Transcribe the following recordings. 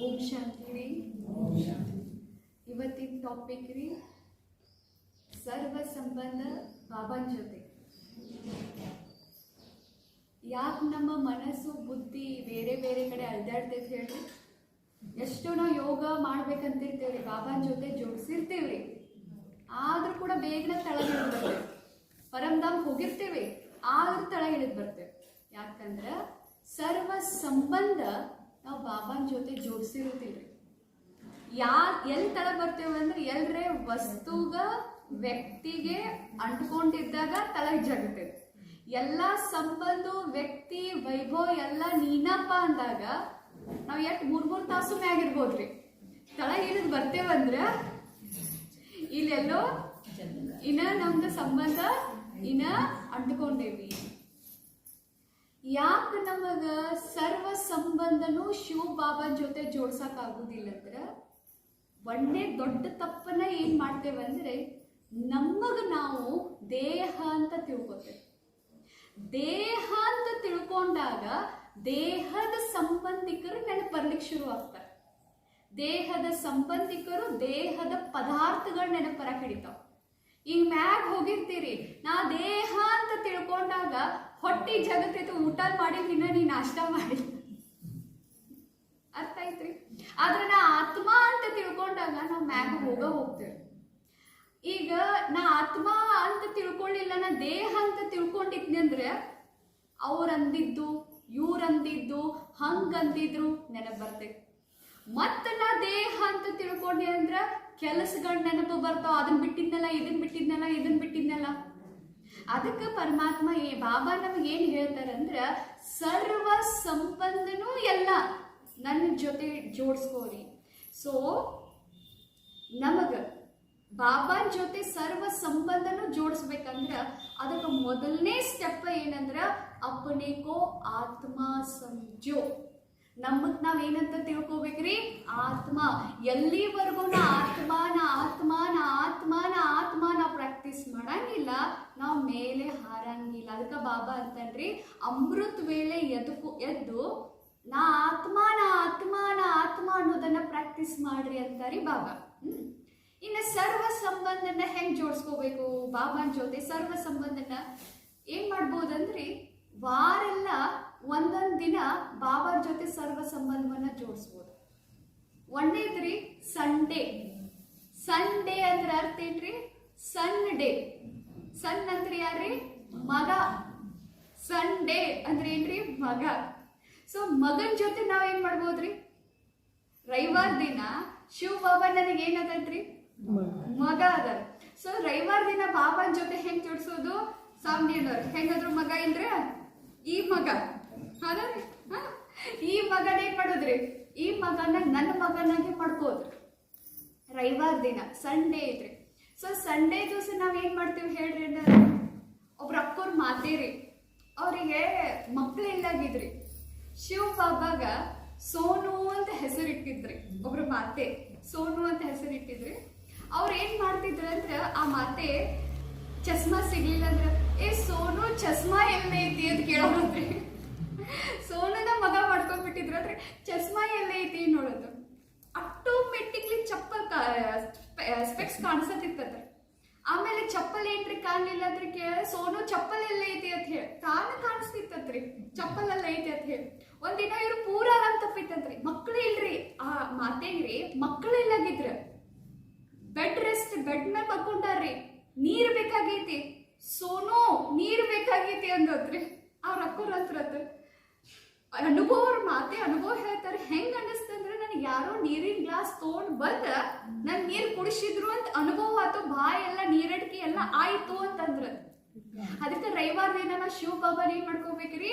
ಓಂ ಶಾಂತಿ ರೀ. ಇವತ್ತಿನ ಟಾಪಿಕ್ ರೀ ಸರ್ವ ಸಂಬಂಧ ಬಾಬಾನ ಜೊತೆ. ಯಾಕೆ ನಮ್ಮ ಮನಸ್ಸು ಬುದ್ಧಿ ಬೇರೆ ಬೇರೆ ಕಡೆ ಅಲ್ದಾಡ್ತೈತೆ ಹೇಳ್ರಿ? ಎಷ್ಟೋ ನಾವು ಯೋಗ ಮಾಡ್ಬೇಕಂತಿರ್ತೇವ್ರಿ, ಬಾಬಾನ ಜೊತೆ ಜೋಡಿಸಿರ್ತೇವ್ರಿ, ಆದ್ರೂ ಕೂಡ ಬೇಗನೆ ತಳಗಿಳಿದು ಬರ್ತೇವೆ. ಪರಮಧಾಮ್ ಹೋಗಿರ್ತೇವೆ, ಆದ್ರೂ ತಳಗಿಳಿದು ಬರ್ತೇವೆ. ಯಾಕಂದ್ರೆ ಸರ್ವ ಸಂಬಂಧ ನಾವು ಬಾಬಾನ ಜೊತೆ ಜೋಡಿಸಿರುತ್ತೀವ್ರಿ. ಎಲ್ಲಿ ತಳ ಬರ್ತೇವೆ ಅಂದ್ರೆ ಎಲ್ರೆ ವಸ್ತುಗ ವ್ಯಕ್ತಿಗೆ ಅಂಟ್ಕೊಂಡಿದ್ದಾಗ ತಳಗ್ ಜಗತ್ತೇವೆ. ಎಲ್ಲ ಸಂಬಂಧ ವ್ಯಕ್ತಿ ವೈಭವ ಎಲ್ಲ ನೀನಪ್ಪ ಅಂದಾಗ ನಾವ್ ಎಷ್ಟು ಮೂರ್ ತಾಸು ಮ್ಯಾಗಿರ್ಬೋದ್ರಿ. ತಳಗ್ ಇಳಿದ್ ಬರ್ತೇವಂದ್ರ ಇಲ್ಲೆಲ್ಲೋ ಇನ್ನ ನಮ್ದು ಸಂಬಂಧ ಇನ್ನ ಅಂಟ್ಕೊಂಡೇವಿ. ಯಾಕೆ ನಮಗ ಸರ್ವ ಸಂಬಂಧನೂ ಶಿವ ಬಾಬಾ ಜೊತೆ ಜೋಡ್ಸಕ್ ಆಗುದಿಲ್ಲ ಅಂದ್ರೆ ಒಂದೇ ದೊಡ್ಡ ತಪ್ಪನ್ನ ಏನ್ ಮಾಡ್ತೇವೆ ಅಂದ್ರೆ ನಮಗ ನಾವು ದೇಹ ಅಂತ ತಿಳ್ಕೊತೇವೆ. ದೇಹ ಅಂತ ತಿಳ್ಕೊಂಡಾಗ ದೇಹದ ಸಂಬಂಧಿಕರು ನೆನಪು ಬರ್ಲಿಕ್ಕೆ ಶುರು ಆಗ್ತಾರೆ. ದೇಹದ ಸಂಬಂಧಿಕರು ದೇಹದ ಪದಾರ್ಥಗಳು ನೆನಪು ಬರಕ್ ಹಿಡಿತಾವ. ಈಗ ಮ್ಯಾಗ ಹೋಗಿರ್ತೀರಿ, ನಾ ದೇಹ ಅಂತ ತಿಳ್ಕೊಂಡಾಗ ಹೊಟ್ಟಿ ಜಗತ್ತೈತೆ, ಊಟ ಮಾಡಿಲ್ಲ, ನೀ ನಾಷ್ಟ ಮಾಡಿಲ್ಲ, ಅರ್ಥ ಐತ್ರಿ? ಆದ್ರೆ ನಾ ಆತ್ಮ ಅಂತ ತಿಳ್ಕೊಂಡಾಗ ನಾವು ಮ್ಯಾಗ ಹೋಗ್ತೇವೆ. ಈಗ ನಾ ಆತ್ಮ ಅಂತ ತಿಳ್ಕೊಳ್ಳಿಲ್ಲ, ನಾ ದೇಹ ಅಂತ ತಿಳ್ಕೊಂಡಿದ್ನಿ ಅಂದ್ರೆ ಅವ್ರಂದಿದ್ದು ಇವ್ರಂದಿದ್ದು ಹಂಗಂದಿದ್ರು ನೆನಪು ಬರ್ತೈತಿ. ಮತ್ತ ನಾ ದೇಹ ಅಂತ ತಿಳ್ಕೊಂಡೆ ಅಂದ್ರ ಕೆಲಸಗಳ ನೆನಪು ಬರ್ತಾವ. ಅದನ್ನ ಬಿಟ್ಟಿದ್ನಲ್ಲ, ಇದನ್ ಬಿಟ್ಟಿದ್ನಲ್ಲ. ಅದಕ್ಕೆ ಪರಮಾತ್ಮ ಬಾಬಾ ನಮ್ಗೆ ಏನ್ ಹೇಳ್ತಾರಂದ್ರ ಸರ್ವ ಸಂಬಂಧನೂ ಎಲ್ಲ ನನ್ನ ಜೊತೆ ಜೋಡಿಸ್ಕೋರಿ. ಸೊ ನಮಗ ಬಾಬಾನ್ ಜೊತೆ ಸರ್ವ ಸಂಬಂಧನೂ ಜೋಡಿಸ್ಬೇಕಂದ್ರ ಅದಕ್ಕೆ ಮೊದಲನೇ ಸ್ಟೆಪ್ ಏನಂದ್ರ ಅಪನೇಕೋ ಆತ್ಮ ಸಂಜೋ. ನಮಗ್ ನಾವ್ ಏನಂತ ತಿಳ್ಕೊಬೇಕ್ರಿ? ಆತ್ಮ. ಎಲ್ಲಿವರೆಗೂ ನಾವು ಪ್ರಾಕ್ಟೀಸ್ ಮಾಡಂಗಿಲ್ಲ, ನಾವು ಮೇಲೆ ಹಾರಂಗಿಲ್ಲ. ಅದಕ್ಕೆ ಬಾಬಾ ಅಂತನ್ರಿ ಅಮೃತ ವೇಳೆ ಎದ್ದು ನಾ ಆತ್ಮ ಅನ್ನೋದನ್ನ ಪ್ರಾಕ್ಟೀಸ್ ಮಾಡ್ರಿ ಅಂತಾರಿ ಬಾಬಾ. ಇನ್ನು ಸರ್ವ ಸಂಬಂಧನ ಹೆಂಗ್ ಜೋಡಿಸ್ಕೋಬೇಕು ಬಾಬಾನ್ ಜೊತೆ? ಸರ್ವ ಸಂಬಂಧನ ಏನ್ ಮಾಡ್ಬೋದಂದ್ರಿ, ವಾರೆಲ್ಲ ಒಂದೊಂದ್ ದಿನ ಬಾಬಾರ್ ಜೊತೆ ಸರ್ವ ಸಂಬಂಧವನ್ನ ಜೋಡಿಸ್ಬೋದು. ಒಂದೇದ್ರಿ ಸಂಡೇ. ಸಂಡೇ ಅಂದ್ರೆ ಅರ್ಥ ಏನ್ರಿ? ಸನ್ ಡೇ. ಸನ್ ಅಂದ್ರೆ ಯಾರ್ರಿ? ಮಗ. ಸಂಡೇ ಅಂದ್ರೆ ಏನ್ರಿ? ಮಗ. ಸೊ ಮಗನ್ ಜೊತೆ ನಾವ್ ಏನ್ ಮಾಡ್ಬೋದ್ರಿ? ರವಿವಾರ ದಿನ ಶಿವ ಬಾಬಾ ನನಗೆ ಏನದನ್ರಿ? ಮಗ ಅದ. ಸೊ ರವಿವಾರ ದಿನ ಬಾಬಾನ್ ಜೊತೆ ಹೆಂಗ್ ಜೋಡಿಸೋದು? ಸಾಮ್ಯದವ್ರು ಹೆಂಗಾದ್ರು ಮಗ ಇಲ್ರಿ, ಈ ಮಗ ಅದರಿ, ಈ ಮಗನ ಏನ್ ಮಾಡೋದ್ರಿ? ಈ ಮಗನ ನನ್ನ ಮಗನಾಗಿ ಮಾಡ್ಕೋದ್ರಿ. ರವಿವಾರ ದಿನ ಸಂಡೇ ಐತ್ರಿ. ಸೊ ಸಂಡೇ ದಿವಸ ನಾವ್ ಏನ್ ಮಾಡ್ತೀವಿ ಹೇಳ್ರಿ ಅಂದ್ರೆ, ಒಬ್ರ ಅಕ್ಕೋರ್ ಮಾತೇರಿ, ಅವ್ರಿಗೆ ಮಕ್ಳು ಇಲ್ಲಾಗಿದ್ರಿ. ಶಿವ ಬಾಬಾಗ ಸೋನು ಅಂತ ಹೆಸರಿಟ್ಟಿದ್ರಿ. ಒಬ್ರು ಮಾತೆ ಸೋನು ಅಂತ ಹೆಸರಿಟ್ಟಿದ್ರಿ. ಅವ್ರ ಏನ್ ಮಾಡ್ತಿದ್ರ ಅಂದ್ರ ಆ ಮಾತೆ ಚಸ್ಮಾ ಸಿಗ್ಲಿಲ್ಲ ಅಂದ್ರ, ಸೋನು ಚಸ್ಮಾ ಎಲ್ಲೈತಿ ಅಂತ ಕೇಳೋದ್ರಿ. ಸೋನುನ ಮಗ ಮಾಡ್ಕೊಂಡ್ಬಿಟ್ಟಿದ್ರಂದ್ರೆ ಚಸ್ಮಾ ಎಲ್ಲೈತಿ ನೋಡೋದು. ಆಟೋಮೆಟಿಕ್ಲಿ ಚಪ್ಪಲ್ ಸ್ಪೆಕ್ಸ್ ಕಾಣಿಸತಿರ್ತದ್ರಿ. ಆಮೇಲೆ ಚಪ್ಪಲ್ ಏನ್ರಿ ಕಾಣ್ಲಿಲ್ಲ ಅಂದ್ರೆ ಸೋನು ಚಪ್ಪಲ್ ಎಲ್ಲ ಐತಿ ಅಂತ ಹೇಳಿ ಕಾಣಿಸ್ತಿತ್ತತ್ರಿ, ಚಪ್ಪಲ್ ಎಲ್ಲ ಐತಿ ಅಂತ ಹೇಳಿ. ಒಂದಿನ ಇವ್ರು ಪೂರ ಆರಾಮ್ ತಪ್ಪಿತ್ತಂತ್ರಿ. ಮಕ್ಳು ಇಲ್ರಿ, ಆ ಮಾತೇನ್ರಿ ಮಕ್ಳು ಇಲ್ಲಾಗಿದ್ರ. ಬೆಡ್ ಮೇಲೆ ಮಕ್ಕೊಂಡಾರ್ರಿ. ನೀರ್ ಬೇಕಾಗೈತಿ, ಸೋನು ನೀರ್ ಬೇಕಾಗೈತಿ ಅಂದತ್ರಿ. ಅವ್ರ ಅಕ್ಕೋರ್ ಹತ್ರ ಅನುಭವ, ಅವ್ರ ಮಾತೆ ಅನುಭವ ಹೇಳ್ತಾರೆ. ಹೆಂಗ್ ಅನಿಸ್ತಂದ್ರೆ ನನಗೆ ಯಾರೋ ನೀರಿನ ಗ್ಲಾಸ್ ತಗೊಂಡ್ ಬಂದ ನನ್ ನೀರ್ ಕುಡಿಸಿದ್ರು ಅಂತ ಅನುಭವ ಆಯ್ತು. ಬಾಯ್ ಎಲ್ಲ ನೀರಡಿಕೆ ಎಲ್ಲ ಆಯ್ತು ಅಂತಂದ್ರ. ಅದಕ್ಕೆ ರವಿವಾರ ದಿನ ನಾವು ಶಿವ ಬಾಬಾನ ಏನ್ ಮಾಡ್ಕೋಬೇಕ್ರಿ?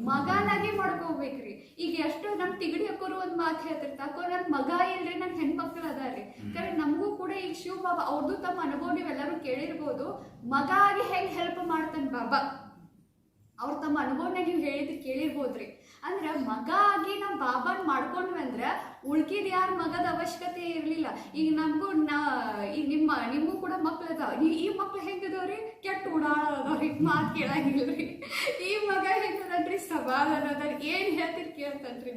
ಮಗನಾಗಿ ಮಾಡ್ಕೋಬೇಕ್ರಿ. ಈಗ ಎಷ್ಟೋ ನಮ್ ತಿಗಡಿ ಹಾಕೋರು ಒಂದ್ ಮಾತು ಹೇಳ್ತಿರ್ತ, ಅಕ್ಕೋ ನನ್ ಮಗ ಇಲ್ರಿ, ನನ್ ಹೆಣ್ಮಕ್ಳು ಅದಾರಿ. ಕರೆ ನಮಗೂ ಕೂಡ ಈಗ ಶಿವ ಬಾಬಾ ಅವ್ರದ್ದು ತಮ್ಮ ಅನುಭವ ನೀವೆಲ್ಲರೂ ಕೇಳಿರ್ಬೋದು. ಮಗ ಆಗಿ ಹೆಂಗ್ ಹೆಲ್ಪ್ ಮಾಡ್ತಾನ ಬಾಬಾ, ಅವ್ರ ತಮ್ಮ ಅನುಭವನ ನೀವು ಹೇಳಿದ್ ಕೇಳಿರ್ಬೋದ್ರಿ. ಅಂದ್ರ ಮಗ ಆಗಿ ನಾವು ಬಾಬಾನ್ ಮಾಡ್ಕೊಂಡ್ವಿ ಅಂದ್ರೆ ಉಳ್ಕಿದ್ ಯಾರ ಮಗದ ಅವಶ್ಯಕತೆ ಇರ್ಲಿಲ್ಲ. ಈಗ ನಮಗೂ ಈಗ ನಿಮಗೂ ಕೂಡ ಮಕ್ಳು ಅದಾವ. ಈ ಮಕ್ಳು ಹೆಂಗದವ್ರಿ? ಕೆಟ್ಟ ಉಡಾಳ ಅದಾವ್ರಿ, ಮಾತು ಕೇಳಂಗಿಲ್ರಿ. ಈ ಮಗ ಹೆಂಗದನ್ರಿ? ಸಮಾಧಾನ ಅದ. ಏನ್ ಹೇಳ್ತೀರಿ ಕೇಳ್ತನ್ರಿ.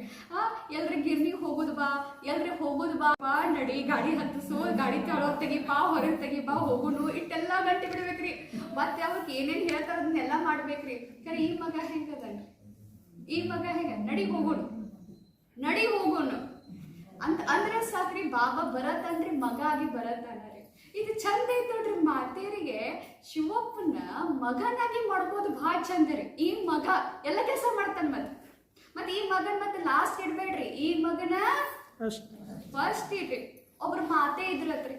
ಎಲ್ರ ಗಿರ್ನಿಗೆ ಹೋಗುದು ಬಾ, ಎಲ್ರಿ ಹೋಗುದು ಬಾ, ನಡಿ ಗಾಡಿ ಹತ್ತಿಸು, ಗಾಡಿ ತಳೋಗ್ ತೆಗಿ ಬಾ, ಹೊರಗೆ ತೆಗಿ ಬಾ, ಹೋಗುನು, ಇಟ್ಟೆಲ್ಲ ಗಂಟೆ ಬಿಡ್ಬೇಕ್ರಿ. ಮತ್ತೆ ಅವ್ರಿಗೆ ಏನೇನ್ ಹೇಳ್ತಾರ ಅದನ್ನೆಲ್ಲ ಮಾಡ್ಬೇಕ್ರಿ. ಖರೆ ಈ ಮಗ ಹೆಂಗದನ್ರಿ? ಈ ಮಗ ಹೆಂಗ? ನಡಿ ಹೋಗೋಣ ಅಂದ್ರೆ ಸಾಕ್ರಿ, ಬಾಬಾ ಬರತ್ತನ್ರಿ, ಮಗ ಆಗಿ ಬರತ್ತಾನ್ರಿ. ಇದು ಚಂದ ಐತ್ ನೋಡ್ರಿ. ಮಾತೇರಿಗೆ ಶಿವಪ್ಪನ ಮಗನಾಗಿ ಮಾಡ್ಬೋದು ಭಾಳ ಚಂದ ರೀ. ಈ ಮಗ ಎಲ್ಲ ಕೆಲಸ ಮಾಡ್ತಾನ. ಮತ್ತೆ ಈ ಮಗನ್ ಮತ್ತೆ ಲಾಸ್ಟ್ ಇಡ್ಬೇಡ್ರಿ, ಈ ಮಗನ ಫಸ್ಟ್ ಇಡ್ರಿ. ಒಬ್ರು ಮಾತೇ ಇದ್ರತ್ರಿ,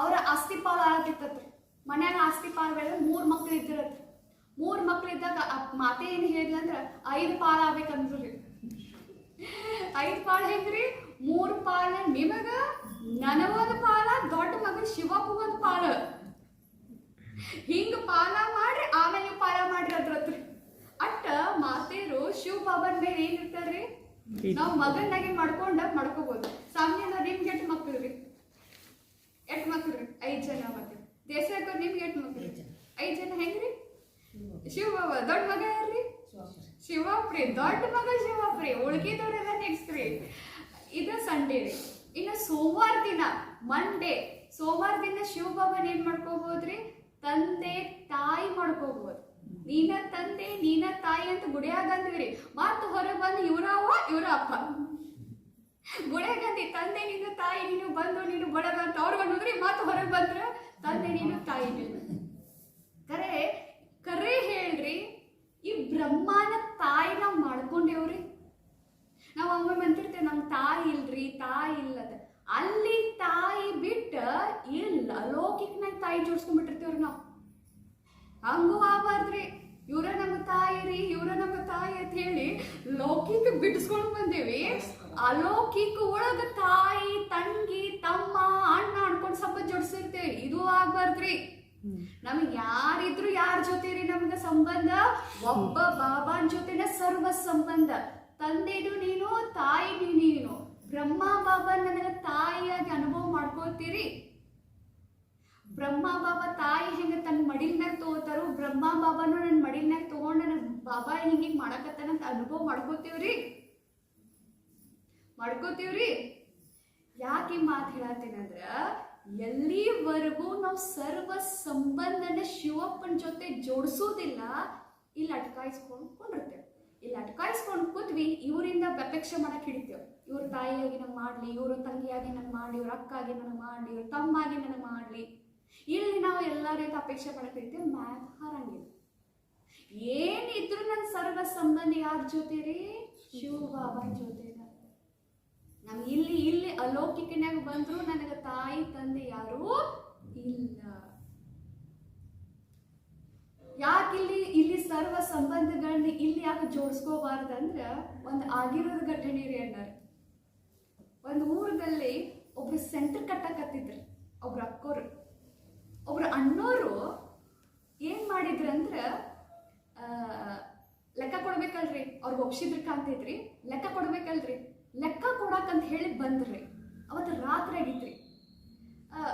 ಅವ್ರ ಆಸ್ತಿ ಪಾಲ್ ಆಗತ್ತಿತ್ತತ್ರಿ. ಮನ್ಯಾಗ ಆಸ್ತಿ ಪಾಲ್ ಬೆಳೆದ 3 ಮಕ್ಳು ಇದ್ದಿರತ್ರಿ. 3 ಮಕ್ಳು ಇದ್ದಾಗ ಮಾತೆ ಏನ್ ಹೇಳಿದ್ಲ ಅಂದ್ರ 5 ಪಾಲ್ ಆಗ್ಬೇಕಂದ್ರಿ. 5 ಪಾಲ್ ಹೆಂಗ್ರಿ? 3 ಪಾಲ ನಿಮಗ, ನನಗೊಂದು ಪಾಲ, ದೊಡ್ಡ ಮಗ ಶಿವಪ್ಪಗೊಂದು ಪಾಲ, ಹಿಂಗ ಪಾಲ ಮಾಡ್ರಿ, ಆಮೇಲೆ ಪಾಲ ಮಾಡ್ರಿ ಅದ್ರತ್ರಿ. ಅಟ್ಟ ಮಾತೇರು ಶಿವ ಬಾಬನ್ ಮೇಲೆ ಏನ್ ಇರ್ತಾರ್ರಿ? ನಾವ್ ಮಗನಾಗಿ ಮಾಡ್ಕೋಬಹುದು. ಸಾಮಾನ್ಯ ನಿಮ್ಗೆ ಎಷ್ಟ್ ಮಕ್ಳು ರೀ? 5 ಜನ ಮಕ್ಳು. ದೇಸಾಯ್ಕ ನಿಮ್ಗೆ ಎಷ್ಟ್ ಮಕ್ಳು? 5 ಜನ. ಹೆಂಗ್ರಿ? ಶಿವ ಬಾಬಾ ದೊಡ್ಡ ಮಗ ಯಾರ್ರಿ? ಶಿವಪ್ರಿ. ದೊಡ್ಡ ಮಗ ಶಿವಪ್ರಿ. ಉಳ್ಕಿದವ್ರೆಲ್ಲ ನೆಕ್ಸ್ಟ್ ರೀ. ಇದು ಸಂಡೇ ರೀ. ಇನ್ನು ಸೋಮವಾರ ದಿನ ಮಂಡೇ, ಸೋಮವಾರ ದಿನ ಶಿವ ಬಾಬಾನ ಏನ್ ಮಾಡ್ಕೋಬಹುದ್ರಿ? ತಂದೆ ತಾಯಿ ಮಾಡ್ಕೋಬಹುದು. ನೀನ ತಂದೆ ನೀನ ತಾಯಿ ಅಂತ ಗುಡಿಯಾಗಂದ್ವಿ. ಮತ್ತ ಹೊರಗೆ ಬಂದು ಇವ್ರವ್ವ ಇವ್ರ ಅಪ್ಪ ಗುಡಿಯಾಗಂದಿ ತಂದೆ ನೀನು ತಾಯಿ ನೀನು ಬಂದು ನೀನು ಬಡಗ ಅಂತ ಅವ್ರಿಗೆ ಅನ್ನೋದ್ರಿ. ಮತ್ತ ಹೊರಗೆ ಬಂದ್ರ ತಂದೆ ನೀನು ತಾಯಿ ನೀನು. ಕರೆ ಹೇಳ್ರಿ, ಈ ಬ್ರಹ್ಮನ ತಾಯಿ ನಾವ್ ಮಾಡ್ಕೊಂಡೇವ್ರಿ. ನಾವ್ ಒಮ್ಮೆ ಅಂತಿರ್ತೇವೆ ನಮ್ ತಾಯಿ ಇಲ್ರಿ, ತಾಯಿ ಇಲ್ಲದ. ಅಲ್ಲಿ ತಾಯಿ ಬಿಟ್ಟ ಇಲ್ಲ ಲೌಕಿಕನಾಗ ತಾಯಿ ಜೋಡ್ಸ್ಕೊಂಡ್ಬಿಟ್ಟಿರ್ತೇವ್ರಿ ನಾವು. ಹಂಗೂ ಆಗಬಾರ್ದ್ರಿ. ಇವ್ರ ನಮ್ಮ ತಾಯಿ ರೀ, ಇವ್ರ ನಮ್ಮ ತಾಯಿ ಅಂತ ಹೇಳಿ ಲೌಕಿಕ ಬಿಡಿಸ್ಕೊಂಡ್ ಬಂದೇವಿ. ಅಲೌಕಿಕ ಒಳಗ ತಾಯಿ, ತಂಗಿ, ತಮ್ಮ, ಅಣ್ಣ ಅನ್ಕೊಂಡ್ ಸ್ವಲ್ಪ ಜೋಡಿಸಿರ್ತೇವೆ. ಇದು ಆಗ್ಬಾರ್ದ್ರಿ. ನಮಗ್ ಯಾರಿದ್ರು ಯಾರ ಜೊತೆ ರೀ ನಮ್ಗ ಸಂಬಂಧ? ಒಬ್ಬ ಬಾಬಾನ್ ಜೊತೆನ ಸರ್ವ ಸಂಬಂಧ. ತಂದೆನು ನೀನು, ತಾಯಿನೂ ನೀನು. ಬ್ರಹ್ಮ ಬಾಬಾ ನನಗ ತಾಯಿಯಾಗಿ ಅನುಭವ ಮಾಡ್ಕೊಳ್ತೀರಿ. ಬ್ರಹ್ಮ ಬಾಬಾ ತಾಯಿ ಹೆಂಗ ತನ್ನ ಮಡಿಲ್ನಾಗ ತಗೋತಾರೋ, ಬ್ರಹ್ಮ ಬಾಬಾನು ನನ್ನ ಮಡಿಲ್ನಾಗ ತಗೊಂಡ ನನ್ನ ಬಾಬಾ ಹಿಂಗಿಂಗ್ ಮಾಡಕತ್ತಾನಂತ ಅನುಭವ ಮಾಡ್ಕೋತೀವ್ರಿ. ಯಾಕೆ ಈ ಮಾತು ಹೇಳತ್ತೀನಂದ್ರ, ಎಲ್ಲಿವರೆಗೂ ನಾವು ಸರ್ವ ಸಂಬಂಧನ ಶಿವಪ್ಪನ ಜೊತೆ ಜೋಡಿಸೋದಿಲ್ಲ, ಇಲ್ಲಿ ಅಟ್ಕಾಯಿಸ್ಕೊಂಡಿರ್ತೇವೆ. ಇಲ್ಲಿ ಅಟ್ಕಾಯಿಸ್ಕೊಂಡು ಕೂತ್ವಿ, ಇವರಿಂದ ಅಪೇಕ್ಷೆ ಮಾಡಕ್ ಹಿಡಿತೇವೆ. ಇವ್ರ ತಾಯಿಯಾಗಿ ನನ್ ಮಾಡ್ಲಿ, ಇವ್ರ ತಂಗಿಯಾಗಿ ನನ್ ಮಾಡ್ಲಿ, ಇವ್ರ ಅಕ್ಕಾಗಿ ನನಗೆ ಮಾಡ್ಲಿ, ಇವ್ರ ತಮ್ಮಾಗಿ ನನಗೆ ಮಾಡ್ಲಿ. ಇಲ್ಲಿ ನಾವು ಎಲ್ಲ ರೀತಿ ಅಪೇಕ್ಷೆ ಮಾಡಕ್ ಹಿಡಿತೇವೆ. ಮ್ಯಾಗ ಹಾರಂಗಿಲ್ಲ. ಏನಿದ್ರು ನನ್ನ ಸರ್ವ ಸಂಬಂಧ ಯಾರ ಜೊತೆ ರೀ? ಶಿವ ಬಾಬಾ ಜೊತೆ. ನಮ್ಗೆ ಇಲ್ಲಿ ಅಲೌಕಿಕನಾಗ ಬಂದ್ರು ನನಗ ತಾಯಿ ತಂದೆ ಯಾರೂ ಇಲ್ಲ. ಯಾಕಿಲ್ಲಿ ಸರ್ವ ಸಂಬಂಧಗಳನ್ನ ಇಲ್ಲಿ ಯಾಕೆ ಜೋಡಿಸ್ಕೋಬಾರ್ದಂದ್ರ, ಒಂದು ಆಗಿರೋದು ಘಟನೆ ರೀ ಅಣ್ಣಾರ. ಒಂದು ಊರದಲ್ಲಿ ಒಬ್ರು ಸೆಂಟರ್ ಕಟ್ಟಕತ್ತಿದ್ರು. ಒಬ್ರು ಅಕ್ಕೋರು, ಒಬ್ರು ಅಣ್ಣೋರು ಏನ್ ಮಾಡಿದ್ರಂದ್ರ, ಲೆಕ್ಕ ಕೊಡ್ಬೇಕಲ್ರಿ, ಅವ್ರಿಗೆ ಒಪ್ಸಿದ್ರ ಕಾಂತೈತ್ರಿ. ಲೆಕ್ಕ ಕೊಡ್ಬೇಕಲ್ರಿ, ಲೆಕ್ಕ ಕೊಡಕಂತ ಹೇಳಿ ಬಂದ್ರಿ. ಅವತ್ತು ರಾತ್ರಿ ಆಗಿತ್ರಿ.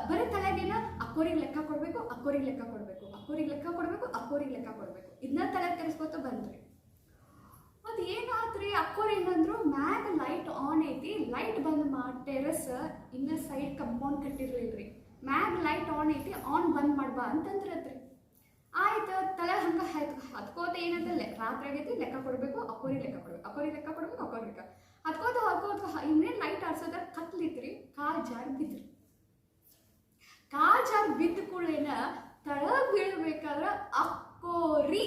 ಬರೀ ತಲೆಗೇನ ಅಕ್ಕೋರಿಗೆ ಲೆಕ್ಕ ಕೊಡ್ಬೇಕು, ಅಕ್ಕೋರಿಗೆ ಲೆಕ್ಕ ಕೊಡ್ಬೇಕು, ಅಕ್ಕೋರಿಗೆ ಲೆಕ್ಕ ಕೊಡ್ಬೇಕು, ಅಕ್ಕೋರಿಗೆ ಲೆಕ್ಕ ಕೊಡ್ಬೇಕು, ಇದನ್ನ ತಲೆ ಕೆಡಿಸ್ಕೊತ ಬಂದ್ರಿ. ಅದು ಏನಾದ್ರಿ, ಅಕ್ಕೋರು ಏನಂದ್ರು, ಮ್ಯಾಗ ಲೈಟ್ ಆನ್ ಐತಿ, ಲೈಟ್ ಬಂದ್ ಟೆರಸ್ ಇನ್ನ ಸೈಡ್ ಕಂಪೌಂಡ್ ಕಟ್ಟಿರ್ಲಿಲ್ರಿ. ಮ್ಯಾಗ ಲೈಟ್ ಆನ್ ಐತಿ, ಆನ್ ಬಂದ್ ಮಾಡ್ಬಾ ಅಂತಂದ್ರತ್ರಿ. ಆಯ್ತು, ತಲೆ ಹಂಗ ಹತ್ಕೋತ ಏನಂತಲ್ಲೇ ರಾತ್ರಿ ಆಗೈತಿ, ಲೆಕ್ಕ ಕೊಡ್ಬೇಕು, ಅಕ್ಕೋರಿಗೆ ಲೆಕ್ಕ ಕೊಡ್ಬೇಕು, ಅಕ್ಕೋರಿಗೆ ಲೆಕ್ಕ ಕೊಡ್ಬೇಕು, ಅಕ್ಕೋರಿಗೆ ಲೆಕ್ಕ ಹತ್ಕೋತ ಇನ್ನೇನ್ ಲೈಟ್ ಆಡ್ಸೋದ ಕತ್ಲಿತ್ರಿ. ಕಾಲ್ ಜಾರ್ ಬಿದ್ರಿ. ಕಾಲ್ ಜಾರ್ ಬಿದ್ದ ಕೂಡೇನ ತಳಗ್ ಬೀಳ್ಬೇಕಾದ್ರ ಅಕ್ಕೋರಿ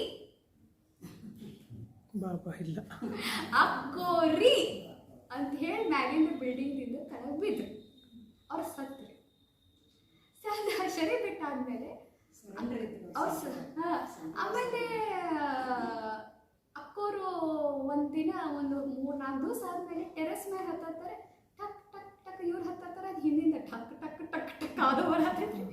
ಬಾಬಾ ಇಲ್ಲ ಅಕ್ಕೋರಿ ಅಂತ ಹೇಳಿ ಮ್ಯಾಲಿಂದ ಬಿಲ್ಡಿಂಗ್ ತಳಗ್ ಬಿದ್ರಿ. ಅವ್ರ ಸತ್ರಿ. ಶರೀರ ಬಿಟ್ಟಾದ್ಮೇಲೆ ಆಮೇಲೆ ಅಕ್ಕೋರು ಒಂದಿನ ಒಂದು 3-4 ದಿವಸ ಆದ್ಮೇಲೆ ಟೆರೆಸ್ ಮೇಲೆ ಹತ್ತಾರೆ. ಟಕ್ ಟಕ್ ಟಕ್ ಇವ್ರು ಹತ್ತಾರೆ, ಅದು ಹಿಂದಿಂದ ಟಕ್ ಟಕ್ ಟಕ್ ಟಕ್ ಅದು ಬರತೈತ್ರಿ.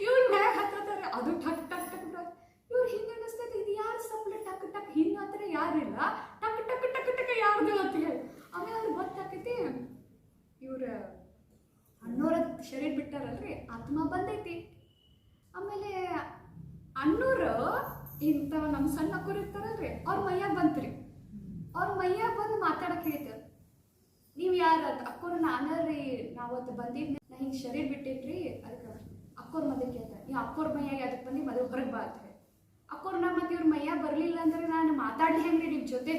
ಇವ್ರ ಮ್ಯಾಗ ಹತ್ತಾರೆ, ಅದು ಟಕ್ ಟಕ್ ಟಕ್ ಇವ್ರು ಹಿಂಗ ಅನಿಸ್ತೈತಿ, ಇದು ಯಾರು ಸಪ್ಲೆ ಟಕ್ ಟಕ್ ಹಿಂಗ ಹತ್ರ ಯಾರಿಲ್ಲ, ಟಕ್ ಟಕ್ ಟಕ್ ಟಕ್ ಯಾರ್ದು ಅಂತ ಹೇಳಿ ಆತ್ಮ ಬಂದೈತಿ. ಆಮೇಲೆ ಅಣ್ಣೂರು ಇಂಥ ನಮ್ಮ ಸಣ್ಣ ಅಕ್ಕರು ಇರ್ತಾರಲ್ರಿ, ಅವ್ರ ಮೈಯಾಗ ಬಂತ್ರಿ. ಅವ್ರ ಮೈಯಾಗ ಬಂದು ಮಾತಾಡಕ್ಕೆ ಹೇಳಿದ್ರು, ನೀವು ಯಾರು ಅಂತ. ಅಕ್ಕೋರು ನಾನಲ್ರಿ, ನಾವತ್ತು ಬಂದಿದ್ದೆ, ನಾ ಹಿಂಗೆ ಶರೀರ ಬಿಟ್ಟಿದ್ರಿ, ಅದಕ್ಕೆ ಅಕ್ಕೋರ್ ಮದುವೆ ಕೇಳ್ತಾರೆ. ನೀವು ಅಕ್ಕೋರ್ ಮೈಯಾಗ ಅದಕ್ಕೆ ಬಂದು ಮದುವೆ ಹೊರಗೆ ಬಾ ಅಂತ ಹೇಳಿ. ಅಕ್ಕೋರು ನಾ ಮತ್ತೆ ಇವ್ರ ಮೈಯಾಗ ಬರಲಿಲ್ಲ ಅಂದ್ರೆ ನಾನು ಮಾತಾಡ್ಲಿ ಹೆಂಗ್ರಿ ನಿಮ್ಮ ಜೊತೆ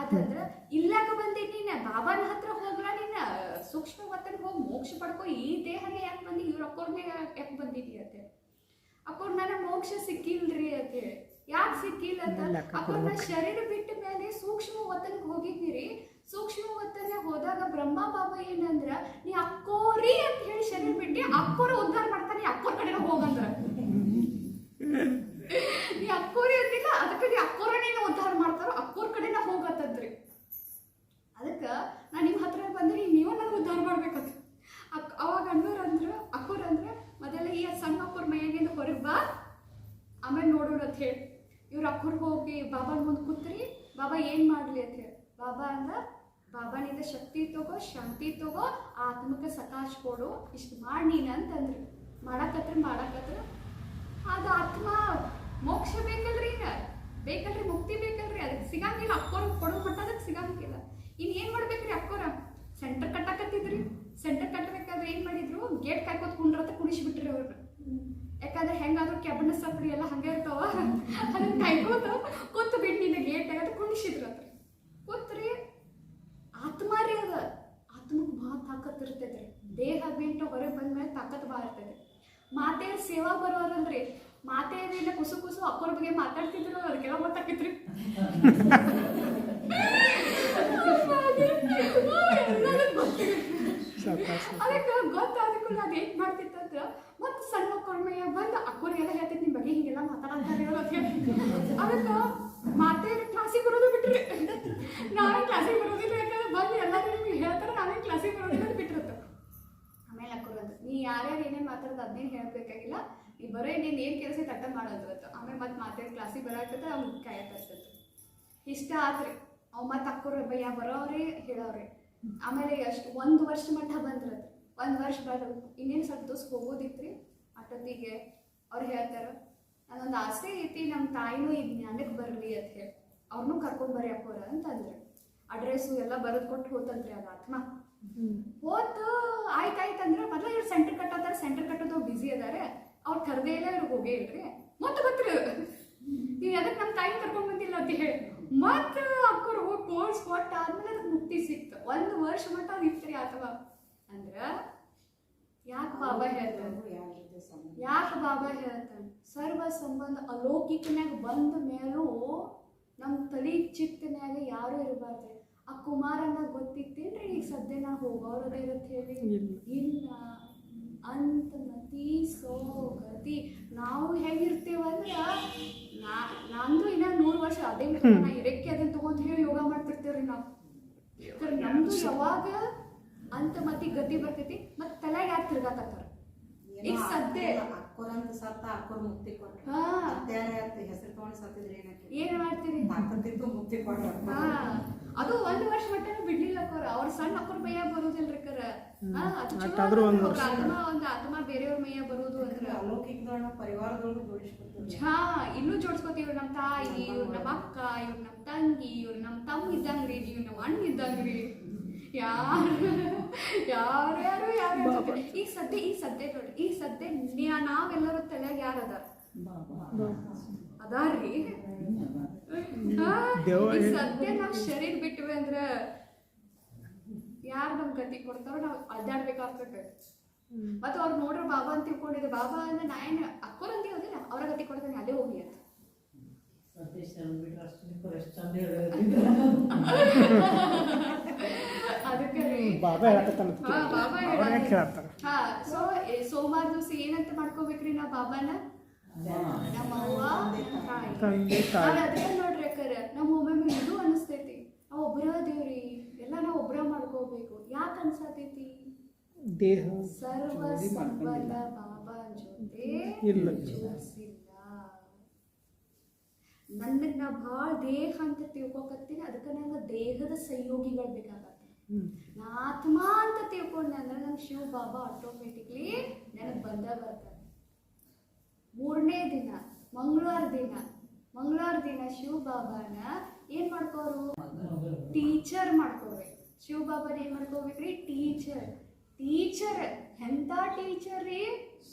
ಅಂತಂದ್ರೆ, ಇಲ್ಲಾಕ ಬಂದೀನಿ ನೀನು, ಬಾಬಾನ ಹತ್ರ ಹೋಗ್ಲ, ನೀನು ಸೂಕ್ಷ್ಮ ವತನ ಹೋಗಿ ಮೋಕ್ಷ ಪಡ್ಕೊ, ಈ ದೇಹನೇ ಯಾಕೆ ಬಂದಿ, ಇವ್ರ ಅಕ್ಕೋರ್ನೇ ಯಾಕೆ ಬಂದಿದ್ದಿ ಅಂತ. ಅಕ್ಕೋರ್ ನನಗೆ ಮೋಕ್ಷ ಸಿಕ್ಕಿಲ್ರಿ ಅಂತ ಹೇಳಿ. ಯಾಕೆ ಸಿಕ್ಕಿಲ್ಲ ಅಂತ, ಅಕ್ಕೋರ್ ಶರೀರ ಬಿಟ್ಟ ಮೇಲೆ ಸೂಕ್ಷ್ಮ ವತನಕ್ಕೆ ಹೋಗಿದ್ದೀರಿ. ಸೂಕ್ಷ್ಮ ವತನ ಹೋದಾಗ ಬ್ರಹ್ಮ ಬಾಬಾ ಏನಂದ್ರ, ನೀ ಅಕ್ಕೋರಿ ಅಂತ ಹೇಳಿ ಶರೀರ ಬಿಟ್ಟು ಅಕ್ಕೋರ ಉದ್ಧಾರ ಮಾಡ್ತಾನೆ, ಅಕ್ಕೋರ್ ಕಡೆ ಹೋಗಂದ್ರ. ನೀ ಅಕ್ಕೋರಿ ಅಂತಿಲ್ಲ, ಅದಕ್ಕೆ ನೀ ಅಕ್ಕೋರ ನೀನು ಉದ್ಧಾರ ಮಾಡ್ತಾರೋ, ಅಕ್ಕೋರ್ ಕಡೆನ ಹೋಗತ್ತಂದ್ರಿ. ಅದಕ್ಕೆ ನಾನು ನಿಮ್ಮ ಹತ್ರ ಬಂದ್ರೆ ನೀವು ನನಗೆ ಉದ್ಧಾರ ಮಾಡ್ಬೇಕಂತ. ಅವಾಗ ಅಣ್ಣೂರು ಅಂದ್ರು, ಅಕ್ಕೋರ್ ಅಂದ್ರೆ ಮೊದಲ ಈ ಸಣ್ಣ ಅಕ್ಕೋರ್ ಮೈಯಾಗಿಂದ ಹೊರಗೆ ಬಾ, ಆಮೇಲೆ ನೋಡೋಣ ಅಂತ ಹೇಳಿ. ಇವ್ರು ಅಕ್ಕೋರ್ ಹೋಗಿ ಬಾಬಾನ ಮುಂದೆ ಕೂತ್ರಿ. ಬಾಬಾ ಏನು ಮಾಡಲಿ ಅಂತ ಹೇಳಿ. ಬಾಬಾ ಅಂದ, ಬಾಬಾನಿಂದ ಶಕ್ತಿ ತಗೋ, ಶಾಂತಿ ತಗೋ, ಆತ್ಮಕ್ಕೆ ಸಕಾಶ ಕೊಡು, ಇಷ್ಟು ಮಾಡಿ ನೀನು ಅಂತಂದ್ರಿ. ಮಾಡಕತ್ರ ಅದು ಆತ್ಮ ಮೋಕ್ಷ ಬೇಕಲ್ರಿ, ಈಗ ಬೇಕಲ್ರಿ, ಮುಕ್ತಿ ಬೇಕಲ್ರಿ, ಅದಕ್ಕೆ ಸಿಗಂಗಿಲ್ಲ. ಅಕ್ಕೋರ್ ಕೊಡೋ ಮಟ್ಟ ಅದಕ್ಕೆ ಸಿಗಂಗಿಲ್ಲ. ಇನ್ನು ಏನು ಮಾಡ್ಬೇಕ್ರಿ ಅಕ್ಕೋರ? ಸೆಂಟರ್ ಕಟ್ಟಾಕತ್ತಿದ್ರಿ. ಸೆಂಟರ್ ಕಟ್ಟಬೇಕಾದ್ರೆ ಏನು ಮಾಡಿದ್ರು, ಗೇಟ್ ಕಾಯ್ಕೋತ್ ಕುಂಡ್ರತ್ತ ಕುಣಿಸ್ಬಿಟ್ರಿ ಅವ್ರನ್ನ. ಯಾಕಂದ್ರೆ ಹೆಂಗಾದ್ರೂ ಕೆಬ್ಬಣ ಸಪ್ರಿ ಎಲ್ಲ ಹಂಗೆ ಇರ್ತಾವ, ಅದನ್ನ ಕಾಯ್ಕೋತ ಕೂತು ಬಿಟ್ಟು ನಿನ್ನ ಗೇಟ್ ಆಗತ್ತೆ ಕುಣಿಸಿದ್ರು ಅತ್ರ. ಕೂತ್ರಿ, ಆತ್ಮ ರೀ ಅದ, ಆತ್ಮಕ್ಕೆ ಭಾಳ ತಾಕತ್ ಇರ್ತೈತ್ರಿ. ದೇಹ ಬಿಟ್ಟು ಹೊರಗೆ ಬಂದ್ಮೇಲೆ ತಾಕತ್ ಭಾಳ ಇರ್ತೈತಿ. ಮಾತೆಯರ್ ಸೇವಾ ಬರೋರಂದ್ರಿ, ಮಾತೆಯರೆಲ್ಲ ಕುಸು ಕುಸು ಅಕ್ಕೋರ್ ಬಗ್ಗೆ ಮಾತಾಡ್ತಿದ್ರು, ಅದಕ್ಕೆಲ್ಲ ಗೊತ್ತಾಕಿತ್ರಿ. ಅದಕ್ಕೆ ಗೊತ್ತಾದಕ್ಕೂ ಅದು ಏನ್ ಮಾಡ್ತಿತ್ತಂದ್ರ, ಮತ್ತೆ ಸಣ್ಣ ಅಕ್ಕೋರ್ ಮೈಯಾಗ ಬಂದು ಅಕ್ಕೋರಿಗೆಲ್ಲ ಹೇಳ್ತೈತಿ, ನಿಮ್ ಬಗ್ಗೆ ಹಿಂಗೆಲ್ಲ ಮಾತಾಡ್ತಾರೆ ಅಂತ ಹೇಳಿ. ಅದಕ್ಕೆ ಮಾತೆಯರ್ ಕ್ಲಾಸಿಗೆ ಬರೋದು ಬಿಟ್ರಿ. ನಾವೇ ಕ್ಲಾಸಿಗೆ ಬರೋದಿಲ್ಲ, ಯಾಕಂದ್ರೆ ಬಂದು ಎಲ್ಲರೂ ನಿಮ್ಗೆ ಹೇಳ್ತಾರೆ, ನಾವೇ ಕ್ಲಾಸಿಗೆ ಬರೋದಿಲ್ಲ ಅಂತ ಬಿಟ್ಟಿರುತ್ತೆ. ಆಮೇಲೆ ಅಕ್ಕೋರಂತ, ನೀ ಯಾರ್ಯಾರು ಏನೇನು ಮಾತಾಡೋದು ಅದನ್ನೇನು ಹೇಳ್ಬೇಕಾಗಿಲ್ಲ, ನೀ ಬರೀ ನೀನು ಏನು ಕೆಲಸ ತಟ್ಟ ಮಾಡೋದ್ರತ್ತು. ಆಮೇಲೆ ಮತ್ತೆ ಮಾತಾಡಿ ಕ್ಲಾಸಿಗೆ ಬರಾಕತ್ತ ಅವ್ನಿಗೆ ಕಾಯಕತ್ತೈತಿ. ಇಷ್ಟ ಆತ್ರಿ. ಅವ್ ಮತ್ತೆ ಅಕ್ಕೋರ ಭಯ ಬರೋವ್ರಿ ಹೇಳೋವ್ರಿ. ಆಮೇಲೆ ಎಷ್ಟು 1 ವರ್ಷ ಮಟ್ಟ ಬಂದ್ರತ್. 1 ವರ್ಷ ಬಂದ್ರು, ಇನ್ನೇನು ಸ್ವಲ್ಪ ದಿವಸ ಹೋಗೋದಿತ್ರಿ. ಅಷ್ಟೊತ್ತಿಗೆ ಅವ್ರು ಹೇಳ್ತಾರೆ, ನಾನೊಂದು ಆಸೆ ಐತಿ, ನಮ್ಮ ತಾಯಿನೂ ಈ ಜ್ಞಾನಕ್ಕೆ ಬರಲಿ ಅಂತ ಹೇಳಿ ಅವ್ರನ್ನೂ ಕರ್ಕೊಂಡು ಬರ್ರಿ ಅಕ್ಕೋರ ಅಂತಂದ್ರೆ. ಅಡ್ರೆಸ್ಸು ಎಲ್ಲ ಬರೆದು ಕೊಟ್ಟು ಹೋತಂತ್ರಿ ಅದು ಆತ್ಮ. ಹೋತು ಆಯ್ತಾಯ್ತಂದ್ರೆ ಮೊದಲ ಇವ್ರು ಸೆಂಟರ್ ಕಟ್ಟೋದಾರ, ಸೆಂಟರ್ ಕಟ್ಟೋದು ಬಿಸಿ ಅದಾರೆ, ಅವ್ರು ಕರೆದೇ ಇಲ್ಲ, ಇವ್ರಿಗೆ ಹೋಗೇ ಇಲ್ರಿ. ಮತ್ತೆ ಗೊತ್ತಿರ ನೀವು ಅದಕ್ಕೆ ನಮ್ಮ ತಾಯಿ ಕರ್ಕೊಂಡು ಬಂದಿಲ್ಲ ಅಂತ ಹೇಳಿ ಮತ್ತೆ ಅಕ್ಕೋರು ಹೋಗಿ ಕೋರ್ಸ್ ಕೊಟ್ಟ ಆದ್ಮೇಲೆ ಅದಕ್ಕೆ ಮುಕ್ತಿ ಸಿಕ್ತು. 1 ವರ್ಷ ಮಟ್ಟ ಅದು ಇತ್ರಿ ಅಥವಾ ಅಂದ್ರ ಯಾಕೆ ಬಾಬಾ ಹೇಳ್ತಾನೆ, ಯಾಕೆ ಬಾಬಾ ಹೇಳ್ತಾನೆ, ಸರ್ವ ಸಂಬಂಧ ಅಲೌಕಿಕನ್ಯಾಗ ಬಂದ ಮೇಲೂ ನಮ್ಮ ತಲೆ ಚಿತ್ತನ್ಯಾಗ ಯಾರು ಇರಬಾರ್ದ್ರಿ. ಆ ಕುಮಾರನ ಗೊತ್ತಿತ್ತೇನ್ರಿ ಈಗ ಸದ್ಯ ನಾ ಹೋಗೋರದ ಇರತ್ತೆ ಹೇಳಿ? ಇಲ್ಲ. ಅಂತ ಮತಿ ಸೋಗತಿ ನಾವು ಹೇಗಿರ್ತೇವಂದ್ರ, ನಂದು ಇನ್ನ 100 ವರ್ಷ ಅದೇ ನಾ ಇರಕ್ಕೆ ಅದನ್ನ ತಗೊಂತ ಹೇಳಿ ಯೋಗ ಮಾಡ್ತಿರ್ತೇವ್ರಿ ನಾವು. ನಮ್ದು ಯಾವಾಗ ಅಂತ ಮತಿ ಗತಿ ಬರ್ತೈತಿ, ಮತ್ ತಲೆ ಯಾಕೆ ತಿರ್ಗಾಕತ್ತಾರ. ಈಗ ಸದ್ಯ ಅಕ್ಕೋರಂತ ಸತ್ತ ಅಕ್ಕೋರ್ ಮುಕ್ತಿ ಕೊಟ್ಟ ಹೆಸರು ತಗೊಂಡು ಸತ್ತಿದ್ರೆ ಏನ್ ಮಾಡ್ತೀರಿ, ಮುಕ್ತಿ ಕೊಟ್ಟ. ಅದು 1 ವರ್ಷ ಮಟ್ಟನೂ ಬಿಡ್ಲಿಲ್ಲ ಅಕ್ಕೋರ. ಅವ್ರ ಸಣ್ಣ ಅಕ್ಕೋರ್ ಮೈಯಾಗ ಬರೋದಿಲ್ರಿ ಕರ. ಒಂದು ಆತ್ಮ ಬೇರೆಯವ್ರ ಮೈಯಾಗ ಬರೋದು ಅಂದ್ರೆ ಅಲೌಕಿಕದೊಳಗ ಪರಿವಾರದೊಳಗೂ ಜೋಡಿಸ್ಕೊತೀವಿ. ಇಲ್ಲೂ ಜೋಡಿಸ್ಕೊತೀವಿ. ಇವ್ರು ನಮ್ಮ ತಾಯಿ, ಇವ್ರು ನಮ್ಮ ಅಕ್ಕ, ಇವ್ರು ನಮ್ಮ ತಂಗಿ, ಇವ್ರು ನಮ್ಮ ತಮ್ಮ ಇದ್ದಂಗ್ರಿ, ಇವ್ರು ನಮ್ಮ ಅಣ್ಣ ಇದ್ದಂಗ್ರಿ. ಯಾರ್ಯಾರು ಈಗ ಸದ್ಯ ನೋಡ್ರಿ, ಈಗ ಸದ್ಯ ನಾವೆಲ್ಲರೂ ತಲೆಯಾಗ ಯಾರು ಅದಾರ್ರಿ. ಈಗ ಸದ್ಯ ನಾವ್ ಶರೀರ ಬಿಟ್ವಿ ಅಂದ್ರ ಯಾರು ನಮ್ ಗತಿ ಕೊಡ್ತಾರೋ ನಾವ್ ಅಡ್ಡಾಡ್ಬೇಕಾಗ್ತದೆ. ಮತ್ತೆ ಅವ್ರು ನೋಡ್ರ ಬಾಬಾ ಅಂತ ತಿಳ್ಕೊಂಡಿದ್ದೆ. ಬಾಬಾ ಅಂದ್ರೆ ನಾ ಏನ್ ಅಕ್ಕೋರ್ ಅಂತ ಹೋದಿಲ್ಲ, ಅವ್ರ ಗತಿ ಕೊಡ್ತಾನೆ, ಅಲ್ಲೇ ಹೋಗಿ ಅಂತ. ಅದಕ್ಕೆ ಸೋಮವಾರ ದಿವಸ ಏನಂತ ಮಾಡ್ಕೋಬೇಕ್ರಿ ನಾವ್ ಬಾಬಾನ? ನಮ್ಮ ಅವ್ವ ಅದಕ್ಕೆ ನೋಡ್ರಿ ಅಕ್ಕರ ನಮ್ಮ ಒಮ್ಮೊಮ್ಮೆ ಇದು ಅನಿಸ್ತೈತಿ, ನಾವ್ ಒಬ್ರ ದೇವ್ರಿ, ಎಲ್ಲ ನಾವ್ ಒಬ್ರ ಮಾಡ್ಕೋಬೇಕು. ಯಾಕೆ ಅನ್ಸತೈತಿ? ದೇಹ ಸರ್ವ ಸಂಬಂಧ ಬಾಬಾ ಜೊತೆ ಜೋಡಿಸಿಲ್ಲ. ನನಗೆ ನಾ ಭಾಳ ದೇಹ ಅಂತ ತಿಳ್ಕೊಕತ್ತೀನಿ, ಅದಕ್ಕೆ ನಂಗೆ ದೇಹದ ಸಹಯೋಗಿಗಳು ಬೇಕಾಗತ್ತೆ. ನಾ ಆತ್ಮ ಅಂತ ತಿಳ್ಕೊಂಡೆ ಅಂದ್ರೆ ನಂಗೆ ಶಿವ ಬಾಬಾ ಆಟೋಮೆಟಿಕ್ಲಿ ನನಗೆ ಬರ್ತಾರೆ. 3ನೇ ದಿನ ಮಂಗಳವಾರ ದಿನ ಶಿವ ಬಾಬಾನ ಏನ್ ಮಾಡ್ಕೋರು, ಟೀಚರ್ ಮಾಡ್ಕೋಬೇಕು. ಶಿವ ಬಾಬಾನ ಏನ್ ಮಾಡ್ಕೋಬೇಕ್ರಿ, ಟೀಚರ್. ಎಂತ ಟೀಚರ್ ರೀ,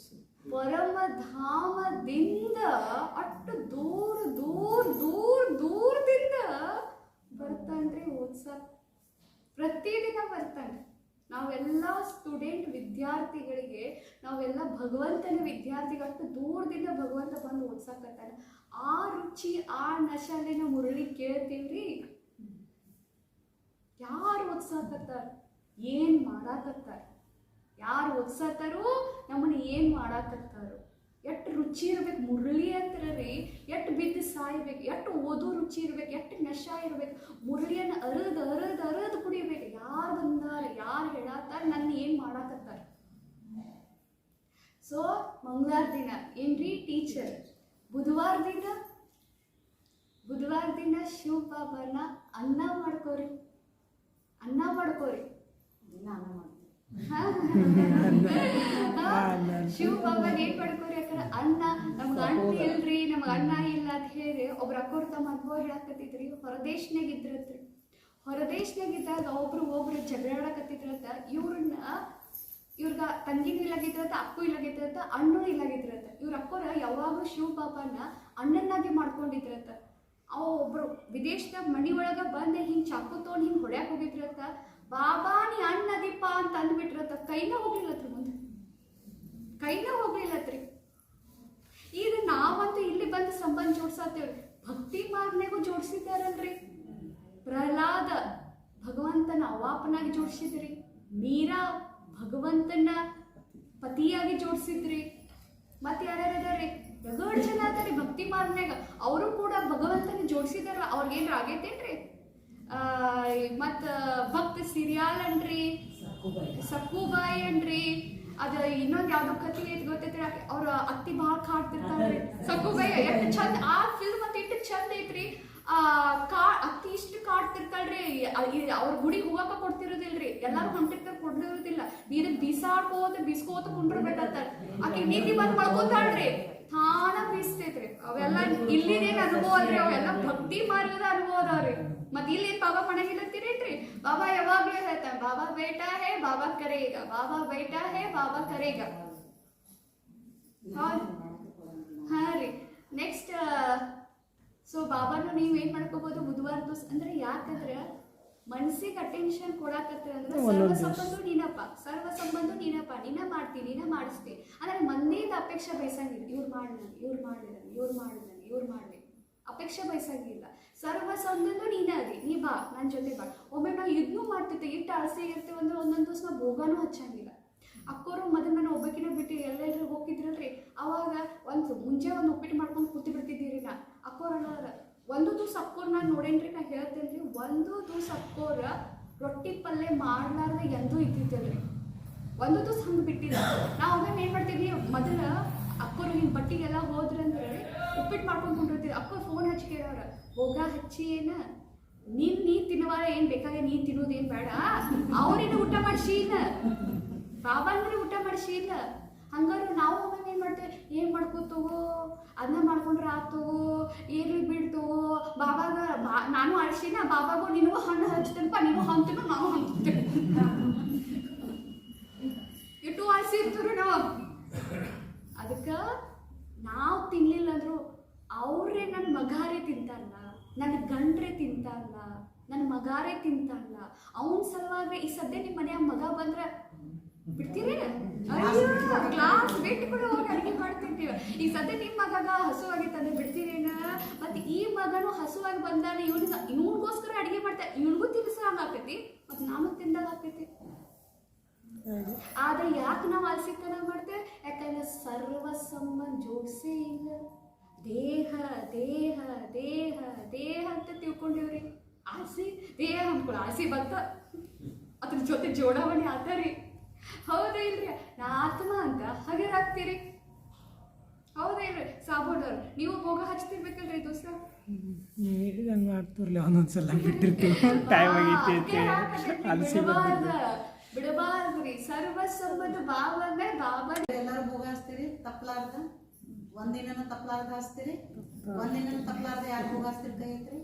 ಪರಮಧಾಮದಿಂದ ಅಷ್ಟು ದೂರದಿಂದ ಬರ್ತಾನ್ರಿ ಓದ್ಸಕ್. ಪ್ರತಿದಿನ ಬರ್ತಾನೆ. ನಾವೆಲ್ಲ ಸ್ಟೂಡೆಂಟ್ ವಿದ್ಯಾರ್ಥಿಗಳಿಗೆ, ನಾವೆಲ್ಲ ಭಗವಂತನ ವಿದ್ಯಾರ್ಥಿಗಳು, ಅಷ್ಟು ದೂರದಿಂದ ಭಗವಂತ ಬಂದು ಓದ್ಸಕತ್ತಾನೆ. ಆ ರುಚಿ, ಆ ನಶಾಲಿನ ಮುರಳಿ ಕೇಳ್ತೀವ್ರಿ. ಯಾರು ಓದ್ಸಾಕತ್ತಾರ, ಏನ್ ಮಾಡಾಕತ್ತಾರ, ಯಾರು ಓದ್ಸತ್ತಾರೋ ನಮ್ಮನ್ನ ಏನ್ ಮಾಡಾಕತ್ತಾರೋ. ಎಷ್ಟು ರುಚಿ ಇರ್ಬೇಕು ಮುರಳಿ ಅಂತಾರ್ರಿ. ಎಷ್ಟು ಬಿದ್ದು ಸಾಯ್ಬೇಕು, ಎಷ್ಟು ಓದೋ ರುಚಿ ಇರ್ಬೇಕು, ಎಷ್ಟು ನಶಾ ಇರ್ಬೇಕು. ಮುರಳಿಯನ್ನು ಅರದ್ ಕುಡಿಬೇಕು. ಯಾರು ಬಂದಾರ, ಯಾರು ಹೇಳತ್ತಾರ, ನನ್ನ ಏನ್ ಮಾಡಾಕತ್ತಾರ. ಸೊ ಮಂಗಳವಾರ ದಿನ ಏನ್ರಿ, ಟೀಚರ್. ಬುಧವಾರ ದಿನ ಶಿವ ಬಾಬಾನ ಅನ್ನ ಮಾಡ್ಕೋರಿ. ಶಿವ ಬಾಬಾಗ ಏನ್ ಮಾಡ್ಕೋರಿ, ಯಾಕಂದ್ರೆ ಅನ್ನ ನಮ್ಗೆ ಅಣ್ಣ ಇಲ್ರಿ, ನಮ್ಗೆ ಅನ್ನ ಇಲ್ಲ ಅಂತ ಹೇಳಿ ಒಬ್ರ ಅಕ್ಕೋರ್ ತಮ್ಮ ಅನುಭವ ಹೇಳಕತ್ತಿದ್ರಿ. ಹೊರದೇಶನಾಗ ಇದ್ದಾಗ ಒಬ್ರು ಜಗಳಾಡಕತ್ತಿದ್ರತ್ತ. ಇವ್ರಗ ತಂಗಿನೂ ಇಲ್ಲಾಗಿದ್ರತ್ತ, ಅಕ್ಕೂ ಇಲ್ಲಾಗಿದ್ರತ್ತ, ಅಣ್ಣೂ ಇಲ್ಲಾಗಿದ್ರತ್ತ. ಇವ್ರ ಅಕ್ಕೋರ ಯಾವಾಗಲೂ ಶಿವ ಬಾಬಾನ ಅಣ್ಣನಾಗಿ ಮಾಡ್ಕೊಂಡಿದ್ರತ್ತ. ಒಬ್ರು ವಿದೇಶದಾಗ ಮನಿ ಒಳಗ ಬಂದು ಹಿಂಗ್ ಚಾಕು ತೊಗೊಂಡು ಹಿಂಗ್ ಹೊಡ್ಯಾಕ್ ಹೋಗಿದ್ರತ್ತ. ಬಾಬಾ ನೀ ಅಣ್ಣದಿಪ್ಪ ಅಂತ ಅಂದ್ಬಿಟ್ರತ್ತ. ಕೈನ ಹೋಗ್ಲಿಲ್ಲತ್ರಿ. ಈಗ ನಾವಂತೂ ಇಲ್ಲಿ ಬಂದು ಸಂಬಂಧ ಜೋಡ್ಸಾತೇವ್ರಿ. ಭಕ್ತಿ ಮಾರ್ನೆಗೂ ಜೋಡ್ಸಿದಾರಲ್ರಿ. ಪ್ರಹ್ಲಾದ ಭಗವಂತನ ಅವಾಪನಾಗಿ ಜೋಡ್ಸಿದ್ರಿ. ಮೀರಾ ಭಗವಂತನ ಪತಿಯಾಗಿ ಜೋಡ್ಸಿದ್ರಿ. ಮತ್ತೆ ಯಾರ್ಯಾರದಾರಿ, ರಗಡ್ ಜನ ಅದಾರಿ ಭಕ್ತಿ ಮಾರ್ನ್ಯಾಗ. ಅವರು ಕೂಡ ಭಗವಂತನ ಜೋಡ್ಸಿದಾರ. ಅವ್ರಿಗೇನ್ರ ಆಗೈತೇನ್ರಿ. ಮತ್ತ ಭಕ್ತ ಸಿರಿಯಾಲ್ ಅನ್ರಿ, ಸಕ್ಕುಬಾಯಿ ಅನ್ರಿ. ಅದ ಇನ್ನೊಂದು ಯಾವ್ದೋ ಕಥೆ ಐತಿ ಗೊತ್ತೈತ್ರಿ. ಅವ್ರ ಅತ್ತಿ ಭಾಳ ಕಾಡ್ತಿರ್ತಾವ್ರಿ. ಸಕ್ಕುಬಾಯಿ ಎಷ್ಟು ಚಂದ ಆ ಫಿಲ್ಮ್ ಅಂತ ಎಷ್ಟು ಚಂದ ಐತ್ರಿ. ಅತ್ತಿ ಇಷ್ಟು ಕಾಡ್ತಿರ್ತಾಳ್ರಿ. ಅವ್ರ ಗುಡಿಗೆ ಹೋಗಕ ಕೊಡ್ತಿರೋದಿಲ್ರಿ. ಎಲ್ಲಾರು ಹೊಂಟಿರ್ತಾರ, ಕೊಡ್ತಿರೋದಿಲ್ಲ. ನೀರಿಗೆ ಬೀಸ್ಕೋತ ಕುಂಡ್ರಬೇಕಂತ. ಆಕೆ ನೀತಿ ಬಂದ್ ಮಾಡ್ಕೋತಾಳ್ರಿ. ತಾನ ಬೀಸ್ತೈತ್ರಿ. ಅವೆಲ್ಲ ಇಲ್ಲಿದೇನ್ ಅನುಭವ ಅಲ್ರಿ, ಅವೆಲ್ಲ ಭಕ್ತಿ ಮಾರ್ಗದ ಅನುಭವ ಅದಾವ್ರಿ. ಮತ್ ಇಲ್ಲೇನ್ ಬಾಬಾ ಮನೆಗಿಲ್ಲತ್ತೀರೇನ್ರಿ. ಬಾಬಾ ಯಾವಾಗ್ಲೂ ಹೇಳ್ತಾನೆ, ಬಾಬಾ ಬೇಟಾ ಹೇ ಬಾಬಾ ಕರೇಗ, ಬಾಬಾ ಬೇಟಾ ಹೇ ಬಾಬಾ ಕರೇಗ. ಹಾ ರೀ. ನೆಕ್ಸ್ಟ್ ಸೊ ಬಾಬಾನು ನೀವ್ ಏನ್ ಮಾಡ್ಕೋಬಹುದು ಬುಧವಾರ ದಿವಸ. ಅಂದ್ರೆ ಯಾಕಂದ್ರೆ ಮನ್ಸಿಗೆ ಅಟೆನ್ಷನ್ ಕೊಡಾಕತ್ತರ ಅಂದ್ರೆ ಸರ್ವ ಸಂಬಂಧ ನೀನಪ್ಪ, ನೀನ ಮಾಡ್ತೀನಿ, ನೀನ ಮಾಡಿಸ್ತಿ ಅಂದ್ರೆ ಮಂದಿದ ಅಪೇಕ್ಷೆ ಬಯಸಂಗಿಲ್ಲ. ಇವ್ರು ಮಾಡ್ಲಿ ಅಪೇಕ್ಷೆ ಬಯಸಂಗಿಲ್ಲ. ಸರ್ವ ಸಂಬಂಧ ನೀನ ಅದಿ, ನೀ ಬಾ ನನ್ನ ಜೊತೆ ಬಾ. ಒಮ್ಮೆ ನಾವು ಇದನ್ನೂ ಮಾಡ್ತಿದ್ದೆ, ಇಟ್ಟು ಆಸೆ ಇರ್ತೀವಿ ಅಂದ್ರೆ ಒಂದೊಂದು ದಿವಸ ನಾವು ಭೋಗನೂ ಹಚ್ಚಂಗಿಲ್ಲ. ಅಕ್ಕೋರು ಮೊದಲು ಒಬ್ಬಕಿನ ಬಿಟ್ಟು ಎಲ್ಲೆಲ್ಲರೂ ಹೋಗಿದ್ರಲ್ರಿ. ಅವಾಗ ಮುಂಚೆ ಒಂದು ಉಪ್ಪಿಟ್ಟು ಮಾಡ್ಕೊಂಡು ಕೂತಿ ಬಿಡ್ತಿದ್ದೀರಿ. ನಾ ಅಕ್ಕೋರ ಒಂದು ದಿವಸ ಅಕ್ಕೋರ್ ನಾನು ನೋಡೇನ್ರಿ. ನಾ ಹೇಳ್ತೇನ್ರಿ, ಒಂದು ದಿವಸ ಅಕ್ಕೋರ ರೊಟ್ಟಿ ಪಲ್ಯ ಮಾಡ್ಲಾರ್ದ ಎಂದೂ ಇದ್ದಿದ್ದಲ್ರಿ. ಒಂದು ದಿವಸ ಹಂಗೆ ಬಿಟ್ಟಿಲ್ಲ. ನಾವು ಒಮ್ಮೆ ಏನ್ ಮಾಡ್ತೀವಿ, ಮೊದಲ ಅಕ್ಕೋರು ಹಿಂಗೆ ಬಟ್ಟಿಗೆಲ್ಲ ಹೋದ್ರಂದ್ರೆ ಉಪ್ಪಿಟ್ಟು ಮಾಡ್ಕೊಂಡು ಕುಂಡಿರ್ತೀವಿ. ಅಕ್ಕೋರು ಫೋನ್ ಹಚ್ಚಿ ಕೇಳೋರ, ಹೋಗ ಹಚ್ಚಿ ಏನ ನೀ ತಿನ್ನುವಾರ ಏನ್ ಬೇಕಾದ್ರೆ ನೀ ತಿನ್ನೋದೇನ್ ಬೇಡ, ಅವ್ರೇನು ಊಟ ಮಾಡಿಸೀನ, ಬಾಬಾ ಅಂದ್ರೆ ಊಟ ಮಾಡಿಸೀನ. ಹಂಗಾರು ನಾವು ಒಮ್ಮೆ ಏನ್ ಮಾಡ್ತೇವೆ, ಏನ್ ಮಾಡ್ಕೋತವೋ ಅದನ್ನ ಮಾಡ್ಕೊಂಡ್ರೆ ಆತೋ, ಏರ್ಲಿ ಬಿಡ್ತೋ ಬಾಬಾಗ. ನಾನು ಅಳಿಸಿನ ಬಾಬಾಗೂ ನಿನಗೂ ಹಣ್ಣು ಹಚ್ತೇನಪ್ಪ, ನೀನು ಹಂತೇನು ನಾನು ಹಂತೇನೆ ಇಟ್ಟು ಆರಿಸಿರ್ತೀವಿ ನಾವು. ಅದಕ್ಕೆ ನಾವು ತಿನ್ಲಿಲ್ಲ ಅಂದ್ರು ಅವ್ರೇ ನನ್ನ ಮಗಾರೇ ತಿಂತಾರಲ್ಲ, ನನ್ನ ಗಂಡ್ರೆ ತಿಂತಾರಲ್ಲ, ನನ್ನ ಮಗಾರೇ ತಿಂತಾರಲ್ಲ, ಅವನ ಸಲುವಾಗಿ ಈ ಸದ್ಯ ನಿಮ್ಮ ಮನೆಯ ಮಗ ಬಂದ್ರೆ ಬಿಡ್ತೀರಿ? ಕ್ಲಾಸ್ ಬಿಟ್ಕೊಂಡು ಹೋಗಿ ಅಡುಗೆ ಮಾಡ್ತಿರ್ತೀವಿ. ಈಗ ಸದ್ಯ ನಿಮ್ಮ ಮಗಗ ಹಸುವಾಗಿತ್ತಂದ್ರೆ ಬಿಡ್ತೀರೇನ? ಮತ್ತೆ ಈ ಮಗನು ಹಸುವಾಗಿ ಬಂದಾಗ ಇವನಿಗೋಸ್ಕರ ಅಡುಗೆ ಮಾಡ್ತಾರೆ, ಇವನಿಗೂ ತಿನ್ನಿಸಂಗ ಆಕೈತಿ, ಮತ್ತೆ ನಾನು ತಿಂದಾಗ ಆಕೈತಿ. ಆದ್ರೆ ಯಾಕೆ ನಾವು ಆಲ್ಸಿತನ ಮಾಡ್ತೇವೆ? ಯಾಕಂದ್ರೆ ಸರ್ವ ಸಂಬಂಧ ಜೋಡಿಸೇ ಇಲ್ಲ. ದೇಹ ದೇಹ ದೇಹ ದೇಹ ಅಂತ ತಿಳ್ಕೊಂಡಿವ್ರಿ. ಆಸೆ ದೇಹ ಅಂದ್ಕೊಳ್ಳಿ, ಆಸೆ ಬಂತ ಅದ್ರ ಜೊತೆ ಜೋಡಾವಣೆ ಆತರಿ. ಹೌದಾ ಇಲ್ರಿ? ನಾ ಆತ್ಮ ಅಂತ ಹಗರಾಗ್ತೀರಿ. ಹೌದಾ ಇಲ್ರಿ? ಸಾಬೋದವ್ರು ನೀವು ಭೋಗ ಹಚ್ತಿರ್ಬೇಕಲ್ರಿ ದೋಸ್ತ? ಹಂಗೆ ಆಗ್ತಿರ್ಲಿ ಒಂದೊಂದ್ಸಲ ಬಿಟ್ಟಿರ್ತೀವಿ ಟೈಮ್ ಆಗೈತಿ ಅಂತ ಅಲಸಿ ಬಂದಿಲ್ಲ. ಬಿಡಬಾರ್ದ್ರಿ ಸರ್ವಸಮ್ಮತ ಬಾಬನೇ ಬಾಬಾ. ಎಲ್ಲರೂ ಭೋಗ ಹಚ್ತೀರಿ ತಪ್ಪಲಾರ್ದ, ಒಂದಿನ ತಪ್ಪಲಾರ್ದ ಹಚ್ತೀರಿ, ಒಂದಿನ ತಪ್ಪಲಾರ್ದ ಯಾರು ಭೋಗ ಹಚ್ತೀರಿ ಕೈ ಐತ್ರಿ?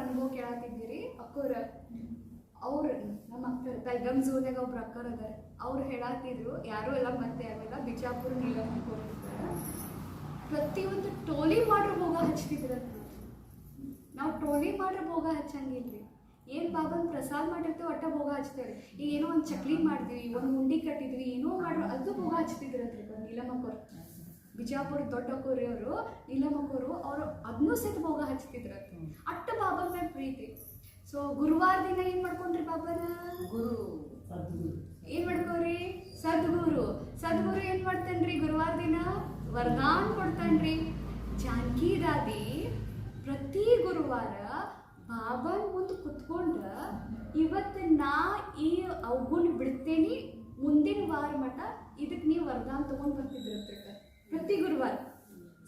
ಅನುಭವ ಕೇಳತ್ತಿದ್ದೀರಿ ಅಕ್ಕೋರ. ಅವ್ರು ನಮ್ಮ ಅಕ್ಕರ ಬೆಲ್ಗಮ್ ಝೂನಾಗ ಒಬ್ರು ಅಕ್ಕರ್ ಅದಾರ. ಅವ್ರು ಹೇಳತ್ತಿದ್ರು, ಯಾರು ಎಲ್ಲ ಮತ್ತೆ ಯಾವೆಲ್ಲ ಬಿಜಾಪುರ ನೀಲಮ್ಮ ಹೋಗಿರ್ತಾರ, ಪ್ರತಿಯೊಂದು ಟೋಲಿ ಮಾಡ್ರ ಭೋಗ ಹಚ್ತಿದ್ರಂತ. ನಾವು ಟೋಲಿ ಮಾಡ್ರ ಭೋಗ ಹಚ್ಚಂಗಿಲ್ರಿ. ಏನು ಬಾಬನ್ ಪ್ರಸಾದ ಮಾಡಿರ್ತೀವಿ ಒಟ್ಟ ಭೋಗ ಹಚ್ತೇವ್ರಿ. ಈಗ ಏನೋ ಒಂದು ಚಕ್ಲಿ ಮಾಡಿದ್ವಿ, ಒಂದು ಉಂಡಿ ಕಟ್ಟಿದ್ವಿ, ಏನೋ ಮಾಡ್ರು ಅದು ಭೋಗ ಹಚ್ತಿದ್ರಂತ್ರಿ ನೀಲಮ್ಮಕ್ಕೋರು. ಬಿಜಾಪುರ ದೊಡ್ಡ ಅಕ್ಕೋರಿ ಅವರು ನೀಲಮ್ಮಕ್ಕೋರು, ಅವರು ಅದನ್ನೂ ಸಹಿತ ಭೋಗ ಹಚ್ತಿದ್ರಂತ. ಅಟ್ಟ ಬಾಬನ ಮೇಲೆ ಪ್ರೀತಿ. ಸೊ ಗುರುವಾರ ದಿನ ಏನು ಮಾಡ್ಕೊಂಡ್ರಿ ಬಾಬನ? ಗುರು ಏನು ಮಾಡ್ಕೋರಿ? ಸದ್ಗುರು. ಸದ್ಗುರು ಏನು ಮಾಡ್ತಾನ್ರಿ ಗುರುವಾರ ದಿನ? ವರದಾನ ಕೊಡ್ತಾನ್ರಿ. ಜಾನಕಿ ದಾದಿ ಪ್ರತಿ ಗುರುವಾರ ಬಾಬಾನ ಮುಂದೆ ಕುತ್ಕೊಂಡ, ಇವತ್ತು ನಾ ಈ ಅವಗುಣ ಬಿಡ್ತೇನೆ, ಮುಂದಿನ ವಾರ ಮಠ ಇದಕ್ಕೆ ನೀವು ವರದಾನ ತೊಗೊಂಡು ಬರ್ತಿದ್ರಂತ. ಪ್ರತಿ ಗುರುವಾರ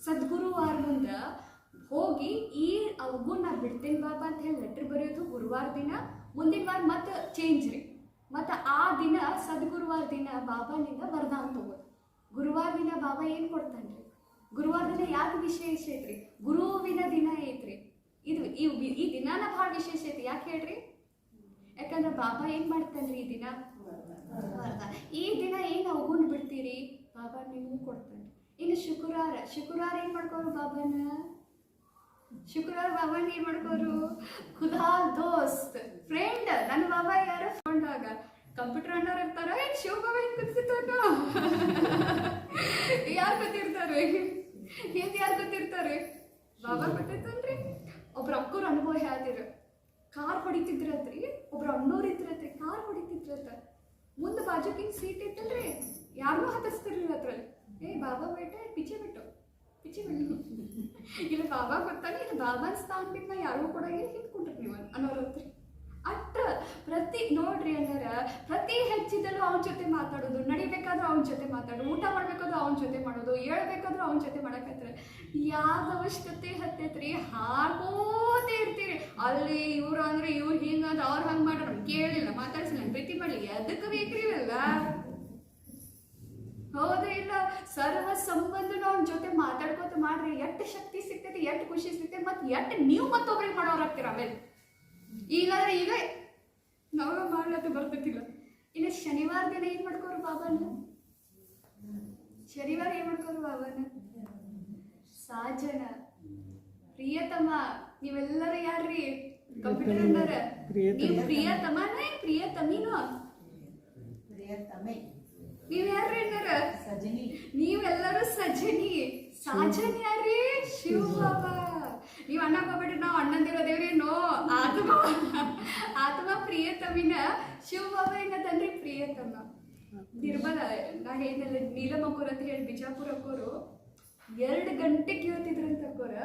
ಸದ್ಗುರುವಾರ ಮುಂದೆ ಹೋಗಿ ಈ ಅವಗುಣ ನಾ ಬಿಡ್ತೇನೆ ಬಾಬಾ ಅಂತ ಹೇಳಿ ಲೆಟ್ರ್ ಬರೆಯೋದು ಗುರುವಾರ ದಿನ. ಮುಂದಿನ ವಾರ ಮತ್ತೆ ಚೇಂಜ್ ರೀ. ಮತ್ತು ಆ ದಿನ ಸದ್ಗುರುವಾರ ದಿನ ಬಾಬಾನಿಂದ ವರದಾನ ತಗೋದು. ಗುರುವಾರ ದಿನ ಬಾಬಾ ಏನು ಕೊಡ್ತಾನೆ ರೀ? ಗುರುವಾರ ದಿನ ಯಾಕೆ ವಿಶೇಷ ಐತ್ರಿ? ಗುರುವಿನ ದಿನ ಐತ್ರಿ. ಇದು ಈ ದಿನಾನ ಭಾಳ ವಿಶೇಷ ಐತಿ. ಯಾಕೆ ಹೇಳ್ರಿ? ಯಾಕಂದ್ರೆ ಬಾಬಾ ಏನು ಮಾಡ್ತಾನ್ರಿ ಈ ದಿನ? ವರದಾನ. ಈ ದಿನ ಏನು ಅವಗುಣ ಬಿಡ್ತೀರಿ ಬಾಬಾ ನಿಮಗೂ ಕೊಡ್ತಾನೆ. ಇನ್ನು ಶುಕ್ರವಾರ ಏನು ಮಾಡ್ಕೋರು ಬಾಬಾನ? ಶುಕ್ರವಾರ ಬಾಬಾನ ಏನು ಮಾಡ್ಕೋರು? ಖುದಾ ದೋಸ್ತ್ ಫ್ರೆಂಡ್. ನನ್ನ ಬಾಬಾ ಯಾರು ಕೊಂಡಾಗ ಕಂಪ್ಯೂಟರ್ ಅನ್ನೋರು ಇರ್ತಾರ, ಶಿವ ಬಾಬಾ ಹಿಂಗೆ ಕೂತಿರ್ತಾರ. ಯಾರು ಗೊತ್ತಿರ್ತಾರೆ? ಯಾರು ಗೊತ್ತಿರ್ತಾರೆ? ಬಾಬಾ ಗೊತ್ತಿರ್ತನ್ರಿ. ಒಬ್ರು ಅಕ್ಕವ್ರ ಅನುಭವ ಹೇಳ್ತಿದ್ರು. ಕಾರ್ ಹೊಡಿತಿದ್ರತ್ರಿ, ಒಬ್ರು ಅಣ್ಣವ್ರು ಇದ್ರತ್ರಿ, ಕಾರ್ ಹೊಡಿತಿದ್ರತ್ತ. ಮುಂದೆ ಬಾಜುಕಿಂಗ್ ಸೀಟ್ ಇತ್ತಲ್ರಿ, ಯಾರನ್ನೂ ಹತ್ತಿಸ್ತಿರ್ಲಿಲ್ಲ ಅದ್ರಲ್ಲಿ. ಬಾಬಾ ಬೇಟ ಪಿಚೆ ಬಿಟ್ಟು ಇಲ್ಲ ಬಾಬಾ ಗೊತ್ತಾನೆ, ಇದು ಬಾಬಾನ ಸ್ಥಾನ ಬಿಟ್ಟು ಯಾರಿಗೂ ಕೂಡ ಹಿಂದ್ಕೊಂಡ್ರಿ ನೀವು ಅನ್ನೋರತ್ರಿ. ಅಟ್ಟ ಪ್ರತಿ ನೋಡ್ರಿ ಅನ್ನಾರ, ಪ್ರತಿ ಹೆಚ್ಚಿದಲ್ಲೂ ಅವನ ಜೊತೆ ಮಾತಾಡೋದು, ನಡಿಬೇಕಾದ್ರೂ ಅವನ ಜೊತೆ ಮಾತಾಡೋದು, ಊಟ ಮಾಡ್ಬೇಕಾದ್ರೂ ಅವನ ಜೊತೆ ಮಾಡೋದು, ಹೇಳ್ಬೇಕಾದ್ರೂ ಅವನ ಜೊತೆ ಮಾಡಕತ್ತಾರೆ. ಯಾವ ಅವಶ್ಯಕತೆ ಹತ್ತೈತ್ರಿ? ಹಾಕೋತೇ ಇರ್ತೀರಿ. ಅಲ್ಲಿ ಇವ್ರು ಅಂದ್ರೆ ಇವ್ರು ಹಿಂಗಂದ್ರೆ ಅವ್ರು ಹಂಗೆ ಮಾಡ್ರ ಕೇಳಿಲ್ಲ, ಮಾತಾಡ್ಸಿಲ್ಲ, ಪ್ರೀತಿ ಮಾಡಲಿ, ಅದಕ್ಕೆ ಬೇಕ್ರಿ ಇವೆಲ್ಲ. ಹೌದಾ ಇಲ್ಲ? ಸರ್ವ ಸಂಬಂಧನ ಅವ್ನ ಜೊತೆ ಮಾತಾಡ್ಕೋತ ಮಾಡ್ರಿ, ಎಷ್ಟು ಶಕ್ತಿ ಸಿಗ್ತೈತಿ, ಎಷ್ಟು ಖುಷಿ ಸಿಗ್ತೈತಿ, ಮತ್ತು ಎಷ್ಟು ನೀವು ಮತ್ತೊಬ್ರಿಗೆ ಮಾಡೋರಾಗ್ತೀರ. ಆಮೇಲೆ ಈಗಾದ್ರೆ ಈಗ ನಾವ ಮಾಡ್ಲತ್ತ ಬರ್ತೈತಿಲ್ಲ. ಇನ್ನು ಶನಿವಾರ ದಿನ ಏನು ಮಾಡ್ಕೋರು ಬಾಬಾನ? ಶನಿವಾರ ಏನು ಮಾಡ್ಕೋರು ಬಾಬಾನ? ಸಾಜನ, ಪ್ರಿಯತಮ. ನೀವೆಲ್ಲರೂ ಯಾರ್ರಿ? ಕಂಪ್ಯೂಟರ್ ಅನ್ನೋರ. ನೀವು ಪ್ರಿಯತಮನೇ ಪ್ರಿಯತಮಿನೋ? ಪ್ರಿಯತಮೆ. ನೀವ್ ಯಾರ್ರಿ ಅನ್ನಾರ? ಸಜನಿ. ನೀವೆಲ್ಲರೂ ಸಜನಿ. ಸಾಜನ್ ಯಾರ್ರಿ? ಶಿವ ಬಾಬಾ. ನೀವು ಅಣ್ಣ ಹೋಗ್ಬೇಡ್ರಿ, ನಾವು ಅಣ್ಣಂದಿರೋದೇವ್ರಿ. ನೋ, ಆತ್ಮ ಪ್ರಿಯತಮಿನ. ಶಿವ ಬಾಬಾ ಏನದನ್ರಿ? ಪ್ರಿಯತಮ. ನಿರ್ಮಲ ನಾ ಹೇಳಿದ್ನಲ್ಲ ನೀಲಮ್ಮಕ್ಕೋರು ಅಂತ ಹೇಳಿ ಬಿಜಾಪುರ ಅಕ್ಕೋರು 2 ಗಂಟೆ ಕೇಳ್ತಿದ್ರಂತ ಅಕ್ಕೋರ.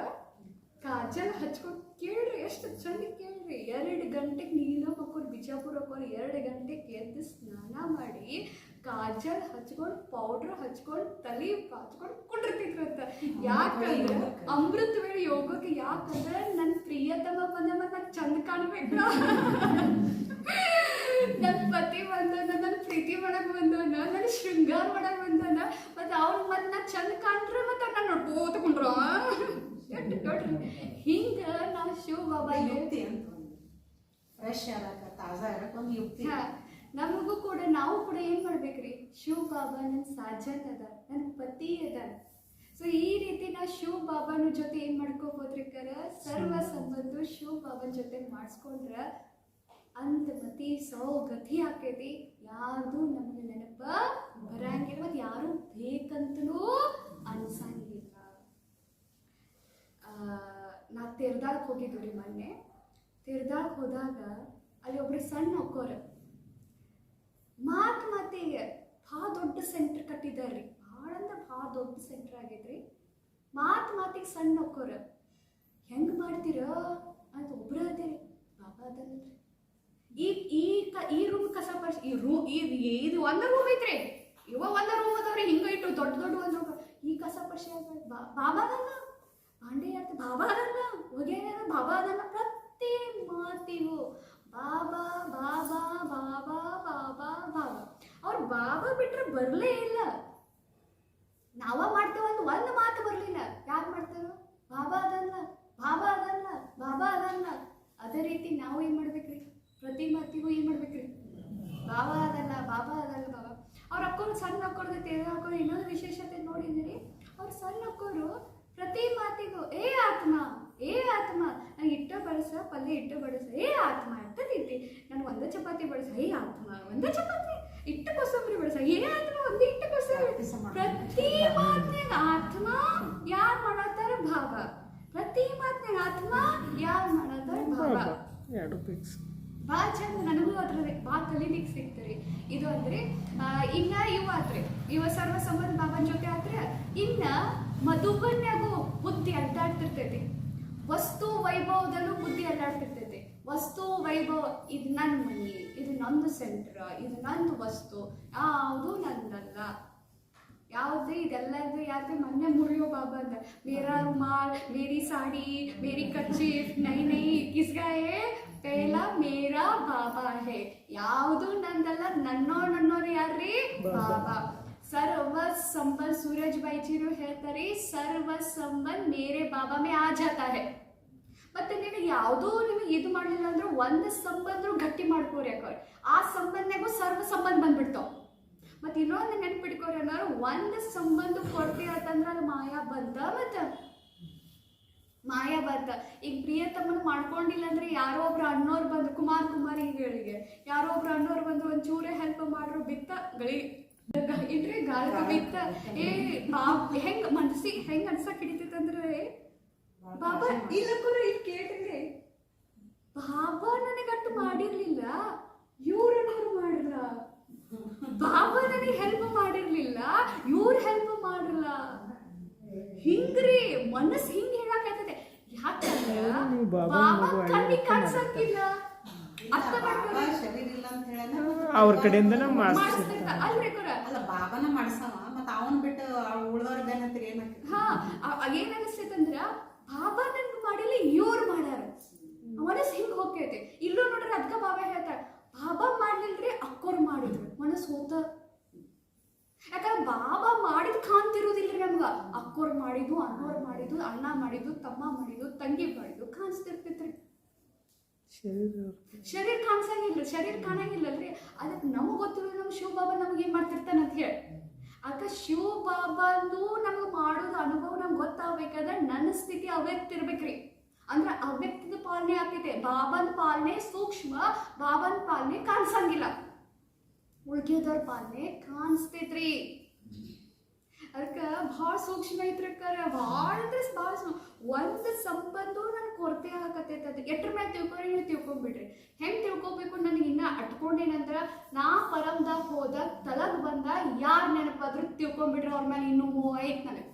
ಕಾಜಲ್ ಹಚ್ಕೊಂಡು ಕೇಳ್ರಿ, ಎಷ್ಟು ಚಂದ ಕೇಳ್ರಿ. 2 ಗಂಟೆಗೆ ನೀಲಮ್ಮಕ್ಕೋರು ಬಿಜಾಪುರ ಅಕ್ಕೋರು 2 ಗಂಟೆಗೆ ಎದ್ದು ಸ್ನಾನ ಮಾಡಿ ಕಾಜಲ್ ಹಚ್ಕೊಂಡು ಪೌಡ್ರ್ ಹಚ್ಕೊಂಡು ತಲೆ ಹಚ್ಕೊಂಡು ಕುಂಡಿರ್ತಿದ್ರಂತ. ಯಾಕಂದ್ರೆ ಅಮೃತ ವೇಳೆ ಯೋಗಕ್ಕೆ. ಯಾಕಂದ್ರೆ ನನ್ನ ಪ್ರಿಯತಮ ಬಂದ ಮತ್ತೆ ನಾನು ಚಂದ ಕಾಣ್ಬೇಕು, ನನ್ನ ಪತಿ ಬಂದನ, ನನ್ನ ಪ್ರೀತಿ ಮಾಡಕ್ ಬಂದನ, ನನ್ನ ಶೃಂಗಾರ ಮಾಡಕ್ ಬಂದನ, ಮತ್ತೆ ಅವ್ರು ಮತ್ತೆ ನಾ ಚಂದ ಕಾಣ್ರ ಮತ್ತೆ ನಾನು ನೋಡ್ಕೋತ ಕುಂಡ್ರ. ನೋಡ್ರಿ ಹಿಂಗ ನಾವು ಶಿವ ಬಾಬಾ ಯುಕ್ತಿ ಅಂತ ಫ್ರೆಶ್ ಇರಕ, ತಾಜಾ ಇರಕ ಒಂದು ಯುಕ್ತಿ. ನಮಗೂ ಕೂಡ ನಾವು ಕೂಡ ಏನು ಮಾಡ್ಬೇಕ್ರಿ? ಶಿವ ಬಾಬಾ ನನ್ನ ಸಾಜನ್ ಅದ, ನನ್ನ ಪತಿ ಅದ. ಸೊ ಈ ರೀತಿ ನಾವು ಶಿವ ಬಾಬಾನ ಜೊತೆ ಏನು ಮಾಡ್ಕೋಬೋದ್ರಿ? ಸರ್ವ ಸಂಬಂಧ ಶಿವ ಬಾಬಾನ ಜೊತೆ ಮಾಡಿಸ್ಕೊಂಡ್ರ ಅಂತ ಮತಿ ಸೌಗತಿ ಆಕೈತಿ. ಯಾರ್ದು ನಮಗೆ ನೆನಪ ಬರಂಗಿಲ್ಲ, ಮತ್ತು ಯಾರು ಬೇಕಂತಲೂ ಅನ್ಸಂಗಿಲ್ಲ. ನಾ ತೀರ್ದಾಳಕ್ಕೆ ಹೋಗಿದ್ದು ರೀ ಮೊನ್ನೆ. ತೀರ್ದಾಳಕ್ಕೆ ಹೋದಾಗ ಅಲ್ಲಿ ಒಬ್ರು ಸಣ್ಣ ಅಕ್ಕೋರ ಮಾತಿಗೆ ಭಾಳ ದೊಡ್ಡ ಸೆಂಟ್ರ್ ಕಟ್ಟಿದಾರ್ರಿ. ಭಾಳ ಅಂದ್ರೆ ಭಾಳ ದೊಡ್ಡ ಸೆಂಟ್ರ್ ಆಗೈತ್ರಿ. ಮಾತಿಗೆ ಸಣ್ಣ ಅಕ್ಕೋರ ಹೆಂಗೆ ಮಾಡ್ತೀರ ಅಂತ ಒಬ್ರು ಅದೇರಿ. ಬಾಬಾ ಅದಲ್ರಿ, ಈ ರೂಮ್ ಕಸ ಪರ್ಸ್, ಇದು ಒಂದು ರೂಮ್ ಐತ್ರಿ, ಒಂದು ರೂಮ್ ಅದಾವ್ರಿ, ಹಿಂಗೆ ಇಟ್ಟು ದೊಡ್ಡ ಒಂದು ರೂಮ್. ಈ ಕಸ ಪರ್ಸಿ ಬಾಬಾದಲ್ಲ ಭಾಂಡೆ ಯಾರ್ದು ಬಾಬಾ ಅದಲ್ಲ, ಹೊಗೆ ಬಾಬಾ ಅದಲ್ಲ. ಪ್ರತಿ ಮಾತಿಗೂ ಬಾಬಾ ಬಾಬಾ ಬಾಬಾ ಬಾಬಾ ಬಾಬಾ. ಅವ್ರು ಬಾಬಾ ಬಿಟ್ರೆ ಬರಲೇ ಇಲ್ಲ. ನಾವ ಮಾಡ್ತೇವಂತ ಒಂದು ಮಾತು ಬರಲಿಲ್ಲ. ಯಾರು ಮಾಡ್ತಾರೋ? ಬಾಬಾ ಅದಲ್ಲ, ಬಾಬಾ ಅದಲ್ಲ, ಬಾಬಾ ಅದಲ್ಲ. ಅದೇ ರೀತಿ ನಾವು ಏನು ಮಾಡ್ಬೇಕ್ರಿ? ಪ್ರತಿ ಮಾತಿಗೂ ಏನು ಮಾಡ್ಬೇಕ್ರಿ? ಬಾಬಾ ಅದಲ್ಲ, ಬಾಬಾ ಅದಲ್ಲ, ಬಾಬಾ. ಅವ್ರ ಅಕ್ಕೋರು ಸಣ್ಣ ಅಕ್ಕೋರ್ದು ತೇರು ಹಾಕೋರು ಇನ್ನೊಂದು ವಿಶೇಷತೆ ನೋಡಿದ್ದೀರಿ. ಅವ್ರು ಸಣ್ಣ ಅಕ್ಕೋರು ಪ್ರತಿ ಮಾತಿಗೂ ಏ ಆತ್ಮ, ಏ ಆತ್ಮ, ನಂಗೆ ಇಟ್ಟ ಬಳಸ, ಪಲ್ಯ ಇಟ್ಟ ಬಳಸ, ಏ ಆತ್ಮ ಅಂತದಿದ್ದಿ. ನಾನು ಒಂದೇ ಚಪಾತಿ ಬಳಸ, ಏ ಆತ್ಮ ಒಂದೇ ಚಪಾತಿ, ಇಟ್ಟು ಕೊಸಂಬರಿ ಬಳಸ, ಏ ಆತ್ಮ ಒಂದು ಇಟ್ಟು ಕೊಸಂಬರಿ. ಪ್ರತಿ ಮಾತಿನಾಗ ಆತ್ಮ ಯಾರು ಮಾಡತ್ತಾರ? ಬಾಬಾ. ಪ್ರತಿ ಮಾತಿನಾಗ ಆತ್ಮ ಯಾರು ಮಾಡತ್ತಾರ? ಬಾಬಾ. ಎರಡು ಫಿಕ್ಸ್. ಭಾಳ ಚಂದ. ನನಗೂ ಅದ್ರಲ್ಲಿ ಭಾಳ ಕಲೀಲಿಕ್ಕೆ ಸಿಗ್ತರಿ. ಇದು ಅಂದ್ರೆ ಇನ್ನ ಇವು ಆತ್ರಿ, ಇವ ಸರ್ವ ಸಂಬಂಧ ಬಾಬಾನ ಜೊತೆ ಆದ್ರೆ ಇನ್ನ ಮಧುಬನ್ಯಾಗೂ ಬುದ್ಧಿ ಅಡ್ಡಾಡ್ತಿರ್ತೈತಿ. ವಸ್ತು ವೈಭವದಲ್ಲೂ ಬುದ್ಧಿ ಅಡ್ಡಾಡ್ತಿರ್ತೈತಿ. ವಸ್ತು ವೈಭವ, ಇದು ನನ್ನ ಮನಿ, ಇದು ನಂದು ಸೆಂಟ್ರ್, ಇದು ನಂದು ವಸ್ತು, ಯಾವುದು ನಂದಲ್ಲ. ಯಾವುದೇ ಇದೆಲ್ಲ ಇದ್ರೆ ಯಾಕೆ ಮೊನ್ನೆ ಮುರಿಯೋ ಬಾಬಾ ಅಂತ, ಮೇರಾ ರುಮಾಲ್, ಮೇರಿ ಸಾಡಿ, ಮೇರಿ ಕಚ್ಚೀಫ್, ನೈ ನೈ ಕಿಸ್ಗಾಯೇ ಪೇಲಾ ಮೇರಾ ಬಾಬಾ ಹೇ. ಯಾವುದು ನಂದಲ್ಲ, ನನ್ನೋರು ಯಾರ್ರಿ? ಬಾಬಾ. ಸರ್ವ ಸಂಬಂಧ ಸೂರಜ್ ಬೈಜಿರು ಹೇಳ್ತಾರೆ, ಸರ್ವ ಸಂಬಂಧ ಮೇರೆ ಬಾಬಾ ಮೇ ಆ ಜಾತಾ ಹೇ. ಮತ್ತೆ ನಿನಗೆ ಯಾವುದೂ ನಿಮಗೆ ಇದು ಮಾಡಲಿಲ್ಲ ಅಂದ್ರೆ ಒಂದು ಸಂಬಂಧ ಗಟ್ಟಿ ಮಾಡ್ಕೋರಿ ಯಾಕವ್ರಿ, ಆ ಸಂಬಂಧನಾಗೂ ಸರ್ವ ಸಂಬಂಧ ಬಂದ್ಬಿಡ್ತಾವ. ಮತ್ತೆ ಇನ್ನೊಂದು ನೆನ್ಪಿಟ್ಕೋರಿ ಅನ್ನೋರು, ಒಂದು ಸಂಬಂಧ ಕೊಡ್ತಿ ಅಂತಂದ್ರೆ ಅದು ಮಾಯಾ ಬಂತ. ಮತ್ತೆ ಮಾಯಾ ಬಂತ. ಈಗ ಪ್ರಿಯತಮ್ಮನ ಮಾಡ್ಕೊಂಡಿಲ್ಲ ಅಂದ್ರೆ ಯಾರೋ ಒಬ್ರು ಅಣ್ಣೋರು ಬಂದ್ರು, ಕುಮಾರಿಗಳಿಗೆ ಯಾರೋ ಒಬ್ರು ಅಣ್ಣೋರು ಬಂದ್ರು, ಒಂಚೂರೇ ಹೆಲ್ಪ್ ಮಾಡ್ರು, ಬಿತ್ತ ಗಳಿಗೆ ಇಲ್ರಿ ಗಾಳಿ ಬಿತ್ತ. ಏ ಹೆಂಗ್ ಮನಸ್ಸಿಗೆ ಹೆಂಗ್ ಅನ್ಸಕ್ ಹಿಡಿತೈತಂದ್ರೆ, ಬಾಬಾ ಇಲ್ಲ ಕೂಡ ಇಲ್ಲಿ ಕೇಳ್ರಿ, ಬಾಬಾ ನನಗೆ ಅಟ್ಟು ಮಾಡಿರ್ಲಿಲ್ಲ, ಇವ್ರನ್ನೋರು ಮಾಡ್ರ. ಬಾಬಾ ನನಗೆ ಹೆಲ್ಪ್ ಮಾಡಿರ್ಲಿಲ್ಲ, ಇವ್ರು ಹೆಲ್ಪ್ ಮಾಡ್ರಲ್ಲ. ಹಿಂಗ್ರಿ ಮನಸ್ಸು ಹಿಂಗ್ ಹೇಳಾಕೈತದೆ. ಯಾಕಂದ್ರ ಬಾಬಾ ಕಣ್ಣಿಗೆ ಕಾಣಿಸಂಗಿಲ್ಲ. ಅರ್ಥ ಮಾಡ್ಕೊಳ್ಳಿ. ಶರೀರ ಇಲ್ಲ ಅಂತ ಹೇಳ ಅವ್ರ ಕಡೆಯಿಂದನ ಮಾಡಿಸ್ತಿರ್ತಾರ ಅಲ್ರಿ ಕೊರ. ಅಲ್ಲ ಬಾಬಾನ ಮಾಡ್ಸವ, ಮತ್ತ ಅವನ್ ಬಿಟ್ಟು ಉಳ್ದವ್ರ ಬೇನಂತ ಏನ್ ಅನಿಸ್ತೈತಂದ್ರ, ಬಾಬಾ ನನ್ಗೆ ಮಾಡಿಲ್ಲ, ಇವ್ರು ಮಾಡ್ಯಾರ. ಮನಸ್ಸು ಹಿಂಗ್ ಹೋಗ್ತೈತಿ. ಇಲ್ಲೂ ನೋಡ್ರಿ ಅದ್ಕ ಬಾಬಾ ಹೇಳ್ತಾರ, ಬಾಬಾ ಮಾಡ್ಲಿಲ್ರಿ ಅಕ್ಕೋರ್ ಮಾಡಿದ್ರು, ಮನಸ್ಸು ಹೋತ. ಯಾಕಂದ್ರೆ ಬಾಬಾ ಮಾಡಿದ್ ಕಾಣ್ತಿರೋದಿಲ್ರಿ ನಮ್ಗ. ಅಕ್ಕೋರ್ ಮಾಡಿದ್ದು, ಅಣ್ಣೋರ್ ಮಾಡಿದ್ದು, ಅಣ್ಣ ಮಾಡಿದ್ದು, ತಮ್ಮ ಮಾಡಿದ್ದು, ತಂಗಿ ಮಾಡಿದ್ದು ಕಾಣಿಸ್ತಿರ್ತೈತ್ರಿ. ಶರೀರ ಕಾಣಿಸಂಗಿಲ್ಲ, ಶರೀರ ಕಾಣಂಗಿಲ್ಲಲ್ರಿ. ಅದಕ್ಕೆ ನಮಗ್ ಗೊತ್ತಿಲ್ಲ ನಮ್ ಶಿವ ಬಾಬಾ ನಮ್ಗೆ ಏನ್ ಮಾಡ್ತಿರ್ತಾನ ಅಂತ ಹೇಳಿ. ಆಗ ಶಿವ ಬಾಬಾಂದು ನಮ್ಗೆ ಮಾಡೋದು ಅನುಭವ ನಮ್ಗೆ ಗೊತ್ತಾಗ್ಬೇಕಾದ್ರೆ ನನ್ನ ಸ್ಥಿತಿ ಅವ್ಯಕ್ತ ಇರ್ಬೇಕ್ರಿ. ಅಂದ್ರೆ ಅವ್ಯಕ್ತದ ಪಾಲನೆ ಆಗ್ತೈತೆ. ಬಾಬಾನ್ ಪಾಲನೆ ಸೂಕ್ಷ್ಮ, ಬಾಬಾನ್ ಪಾಲನೆ ಕಾಣಿಸಂಗಿಲ್ಲ. ಉಳ್ಕಿದವ್ರ ಪಾಲನೆ ಕಾಣಿಸ್ತೈತ್ರಿ. ಅದಕ್ಕೆ ಭಾಳ ಸೂಕ್ಷ್ಮ ಐತ್ರಕ್ಕಾರ, ಭಾಳ ಅಂದ್ರೆ ಭಾಳ ಒಂದು ಸಂಬಂಧ ನನ್ ಕೊರತೆ ಆಗತೈತೆ. ಅದು ಎಟ್ರ ಮೇಲೆ ತಿಳ್ಕೊರಿ, ನೀವು ತಿಳ್ಕೊಂಡ್ಬಿಡ್ರಿ. ಹೆಂಗ್ ತಿಳ್ಕೊಬೇಕು, ನನಗೆ ಇನ್ನ ಅಟ್ಕೊಂಡೇನಂದ್ರ, ನಾ ಪರಮ್ದಾಗ ಹೋದ ತಲಗ್ ಬಂದ ಯಾರ್ ನೆನಪಾದ್ರು ತಿಳ್ಕೊಂಡ್ಬಿಡ್ರಿ, ಅವ್ರ ಮೇಲೆ ಇನ್ನೂ ಮೋಹ ಐತಿ. ನನಗೆ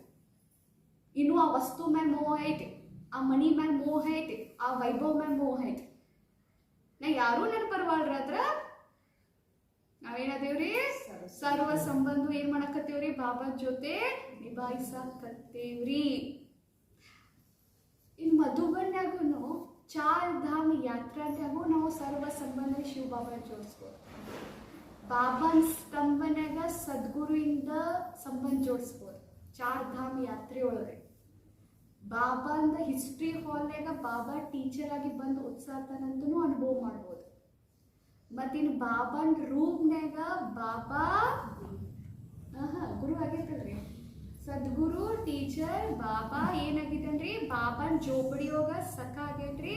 ಇನ್ನೂ ಆ ವಸ್ತು ಮೇಲೆ ಮೋಹ ಐತಿ, ಆ ಮನಿ ಮೇಲೆ ಮೋಹ ಐತಿ, ಆ ವೈಭವ ಮೇಲೆ ಮೋಹ ಐತಿ. ನಾ ಯಾರೂ ನೆನಪರ್ವಾಳ್ರ ಅದ್ರ ನಾವೇನದೇವ್ರಿ, ಸರ್ವ ಸಂಬಂಧ ಏನ್ ಮಾಡಕತ್ತೇವ್ರಿ, ಬಾಬಾ ಜೊತೆ ನಿಭಾಯಿಸಕತ್ತೇವ್ರಿ. ಇನ್ ಮಧುಬನ್ಯಾಗೂ ಚಾರ್ ಧಾಮ್ ಯಾತ್ರಾದ್ಯಾಗೂ ನಾವು ಸರ್ವ ಸಂಬಂಧ ಶಿವ ಬಾಬಾ ಜೋಡಿಸ್ಬೋದು. ಬಾಬಾನ್ ಸ್ತಂಭನ್ಯಾಗ ಸದ್ಗುರುವಿಂದ ಸಂಬಂಧ ಜೋಡಿಸ್ಬೋದು. ಚಾರ್ ಧಾಮ್ ಯಾತ್ರೆ ಒಳಗೆ ಬಾಬಾಂದ ಹಿಸ್ಟ್ರಿ ಹಾಲ್ನಾಗ ಬಾಬಾ ಟೀಚರ್ ಆಗಿ ಬಂದು ಉತ್ಸಾಹತನಂತನೂ ಅನುಭವ ಮಾಡ್ಬೋದು. ಮತ್ತಿನ್ನು ಬಾಬಾನ್ ರೂಮ್ನಾಗ ಬಾಬಾ ಗುರು ಆಗೈತಲ್ರಿ, ಸದ್ಗುರು ಟೀಚರ್ ಬಾಬಾ ಏನಾಗಿತ್ತನ್ರಿ, ಬಾಬಾನ್ ಜೋಪಡಿಯೋಗ ಸಖ ಆಗೈತ್ರಿ.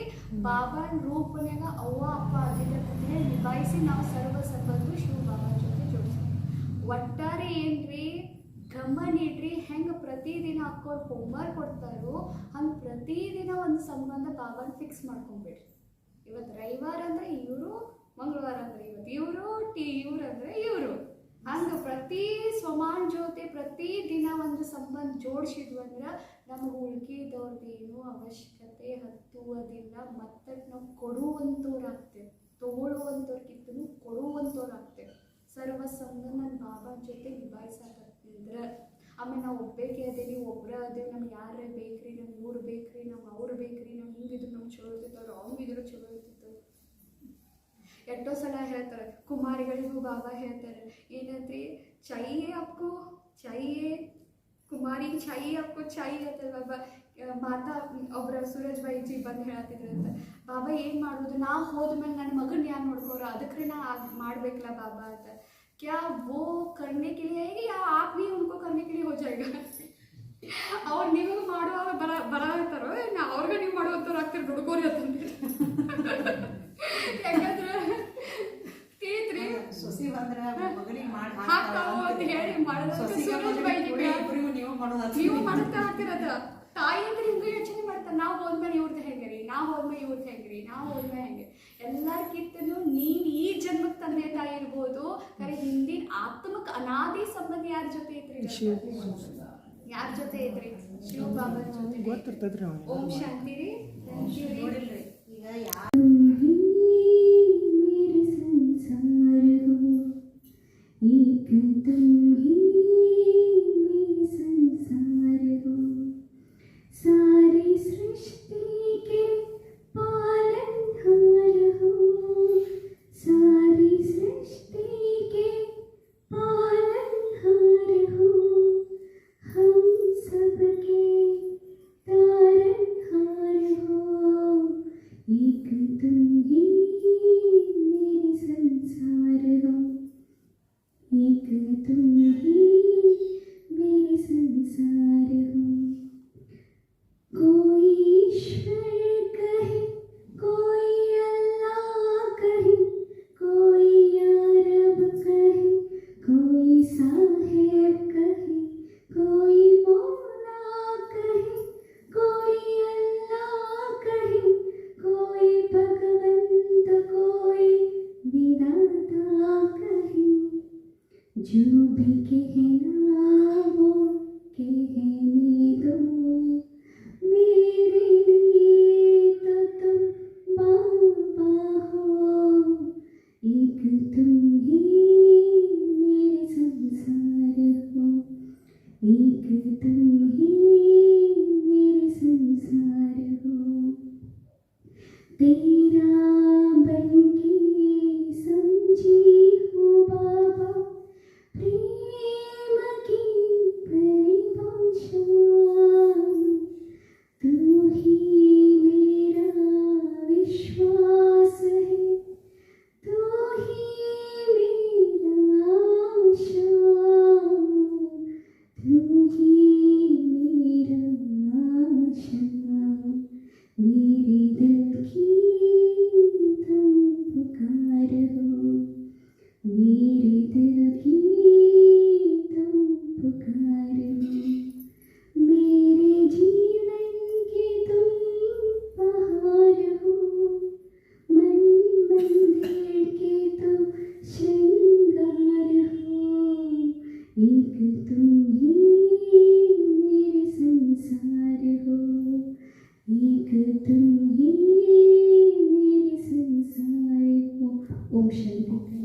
ಬಾಬಾನ್ ರೂಪನ್ಯಾಗ ಅವ್ವ ಅಪ್ಪ ಆಗಿದ್ದಕ್ಕೆ ನಿಭಾಯಿಸಿ ನಾವು ಸರ್ವ ಸಂಬಂಧ ಶಿವ ಬಾಬಾ ಜೊತೆ ಜೋಡಿಸ್ತೀವಿ. ಒಟ್ಟಾರೆ ಏನ್ರಿ, ಗಮನ ಇಡ್ರಿ. ಹೆಂಗೆ ಪ್ರತಿದಿನ ಅಕ್ಕೋರು ಹೋಮ್ವರ್ಕ್ ಕೊಡ್ತಾರೋ ಹಂಗೆ ಪ್ರತಿದಿನ ಒಂದು ಸಂಬಂಧ ಬಾಬಾನ ಫಿಕ್ಸ್ ಮಾಡ್ಕೊಂಬಿಡ್ರಿ. ಇವತ್ತು ರವಿವಾರ ಅಂದ್ರೆ ಇವರು, ಮಂಗಳವಾರ ಅಂದ್ರೆ ಇವತ್ತು ಇವರು, ಇವ್ರು ಅಂದ್ರೆ ಇವರು. ಹಂಗೆ ಪ್ರತಿ ಸ್ವಮಾನ್ ಜೊತೆ ಪ್ರತಿ ದಿನ ಒಂದು ಸಂಬಂಧ ಜೋಡಿಸಿದ್ವು ಅಂದ್ರೆ ನಮಗೆ ಉಳ್ಕಿದವ್ರದ್ದೇನು ಅವಶ್ಯಕತೆ ಹತ್ತುವುದಿಲ್ಲ. ಮತ್ತೆ ನಾವು ಕೊಡುವಂಥವ್ರಾಗ್ತೇವೆ, ತಗೊಳ್ಳುವಂಥವ್ರಿಗಿಂತನೂ ಕೊಡುವಂಥವ್ರಾಗ್ತೇವೆ. ಸರ್ವ ಸಂಬಂಧ ನನ್ನ ಬಾಬಾ ಜೊತೆ ನಿಭಾಯಿಸಕತ್ತಿದ್ರೆ ಆಮೇಲೆ ನಾವು ಒಬ್ಬೇಕೆ ಅದೇವಿ ಒಬ್ಬರ ಅದೇವಿ ನಮ್ಗೆ ಯಾರೇ ಬೇಕ್ರಿ ನಮ್ಗೆ ಇವ್ರು ಬೇಕ್ರಿ ನಮ್ಗೆ ಅವ್ರು ಬೇಕ್ರಿ ನಮ್ಗೆ ಹಿಂಗಿದ್ರು ನಮ್ಗೆ ಚಲೋ ಇರ್ತಿತ್ತು ರಾಂಗ್ ಇದ್ರು ಚಲೋ ಇರ್ತಿತ್ತು. ಎಷ್ಟೋ ಸಲ ಹೇಳ್ತಾರೆ ಕುಮಾರಿಗಳಿಗೂ ಬಾಬಾ ಹೇಳ್ತಾರೆ ಏನಂತ್ರಿ ಚೈಯೇ ಅಪ್ಕೋ ಚೈಯೇ ಕುಮಾರಿ ಚಾಯಿ ಅಪ್ಕೋ ಚಾಯಿ ಅಂತ ಬಾಬಾ ಮಾತಾ ಒಬ್ಬರ ಸೂರಜ್ ಬಾಯಿಜಿ ಬಂದು ಹೇಳತ್ತಿದ್ರು ಅಂತ. ಬಾಬಾ ಏನು ಮಾಡೋದು ನಾ ಹೋದ್ಮೇಲೆ ನನ್ನ ಮಗನ ಯಾರು ನೋಡ್ಕೋರು ಅದಕ್ಕೆ ನಾ ಮಾಡ್ಬೇಕಲ್ಲ ಬಾಬಾ ಅಂತ. क्या वो करने के लिए है कि या आप भी उनको करने के लिए हो जाएगा? ಅವ್ರು ನಿಮಗೆ ಮಾಡುವಾಗ ಬರಾಗ್ತಾರೋ ನಾ ಅವ್ರಿಗೆ ನೀವು ಮಾಡುವಂಥವ್ರು ಆಗ್ತಾರೆ ದುಡ್ಕೋರಿ ಅಂತಂದ್ರೆ. ಯಾಕಂದ್ರೆ ತಿಳಿತ್ರಿ ಸೊಸಿ ಬಂದ್ರೆ ಮಗನಿಗೆ ಮಾಡಿ ಹಾಕ್ತಾವು ಅಂತ ಹೇಳಿ ಮಾಡೋದಕ್ಕೆ ಸೂರಜ್ ಬಾಯಿಗೆ ನೀವು ಮಾಡುತ್ತಾ ಹಾಕಿರೋದ ತಾಯಿ ಅಂದ್ರೆ ಹಿಂಗೆ ಯೋಚನೆ ಮಾಡ್ತಾರೆ. ನಾವು ಹೋದ್ಮೇಲೆ ಇವ್ರದ್ದು ಹೆಂಗ್ರಿ, ನಾವು ಹೋದ್ಮೇಲೆ ಇವ್ರದ್ದು ಹೆಂಗ್ರಿ, ನಾವು ಹೋದ್ಮೇಲೆ ಹೆಂಗೆ ಎಲ್ಲರಿಗಿಂತನೂ ನೀನು ಈ ಜನ್ಮಕ್ಕೆ ತಂದೆ ತಾಯಿ ಇರ್ಬೋದು ಕರೆ ಹಿಂದಿನ ಆತ್ಮಕ್ಕೆ ಅನಾದಿ ಸಂಬಂಧ ಯಾರ ಜೊತೆ ಐತ್ರಿ? ಯಾರ ಜೊತೆ ಐತ್ರಿ? ಶಿವ ಬಾಬಾ ಜೊತೆ ಗೊತ್ತಿರ್ತದ್ರಿ ಅವ್ನಿಗೆ. ಓಂ ಶಾಂತಿ ರೀ. ಥ್ಯಾಂಕ್ ಯು ರೀ. ನೋಡಿಲ್ರಿ ಈಗ ಯಾರು सारी सृष्टि के पालनहार हो, सारी सृष्टि के पालनहार हो, हम सबके तारनहार हो, एक तुम ही मेरे संसार हो, एक तुम ही मेरे संसार हो। कोई ईश्वर कहे, कोई अल्लाह कहे, कोई या रब कहे, कोई साहेब कहे, कोई मौला कहे, कोई अल्लाह कहे, कोई भगवंत, कोई विधाता कहे, जो भी कहना वो कहने दो, मेरे लिए तो तुम बाबा हो, एक तुम ही मेरे संसार हो, एक तुम ही मेरे संसार हो। तेरा बनके समझी हो बाबा प्रेम की परिभाषा, तू ही मेरा विश्वास है, तू ही मेरा आशा, तू ही मेरा आशा, मेरे दिल की तुम पुकार हो, मेरे दिल की तुम पुकार हो, मेरे जीवन के तुम बहार हो, मन मंदिर के तुम श्रृंगार हो, एक तुम ही मेरे संसार हो, एक तुम ही मेरे संसार हो। ओम शांति।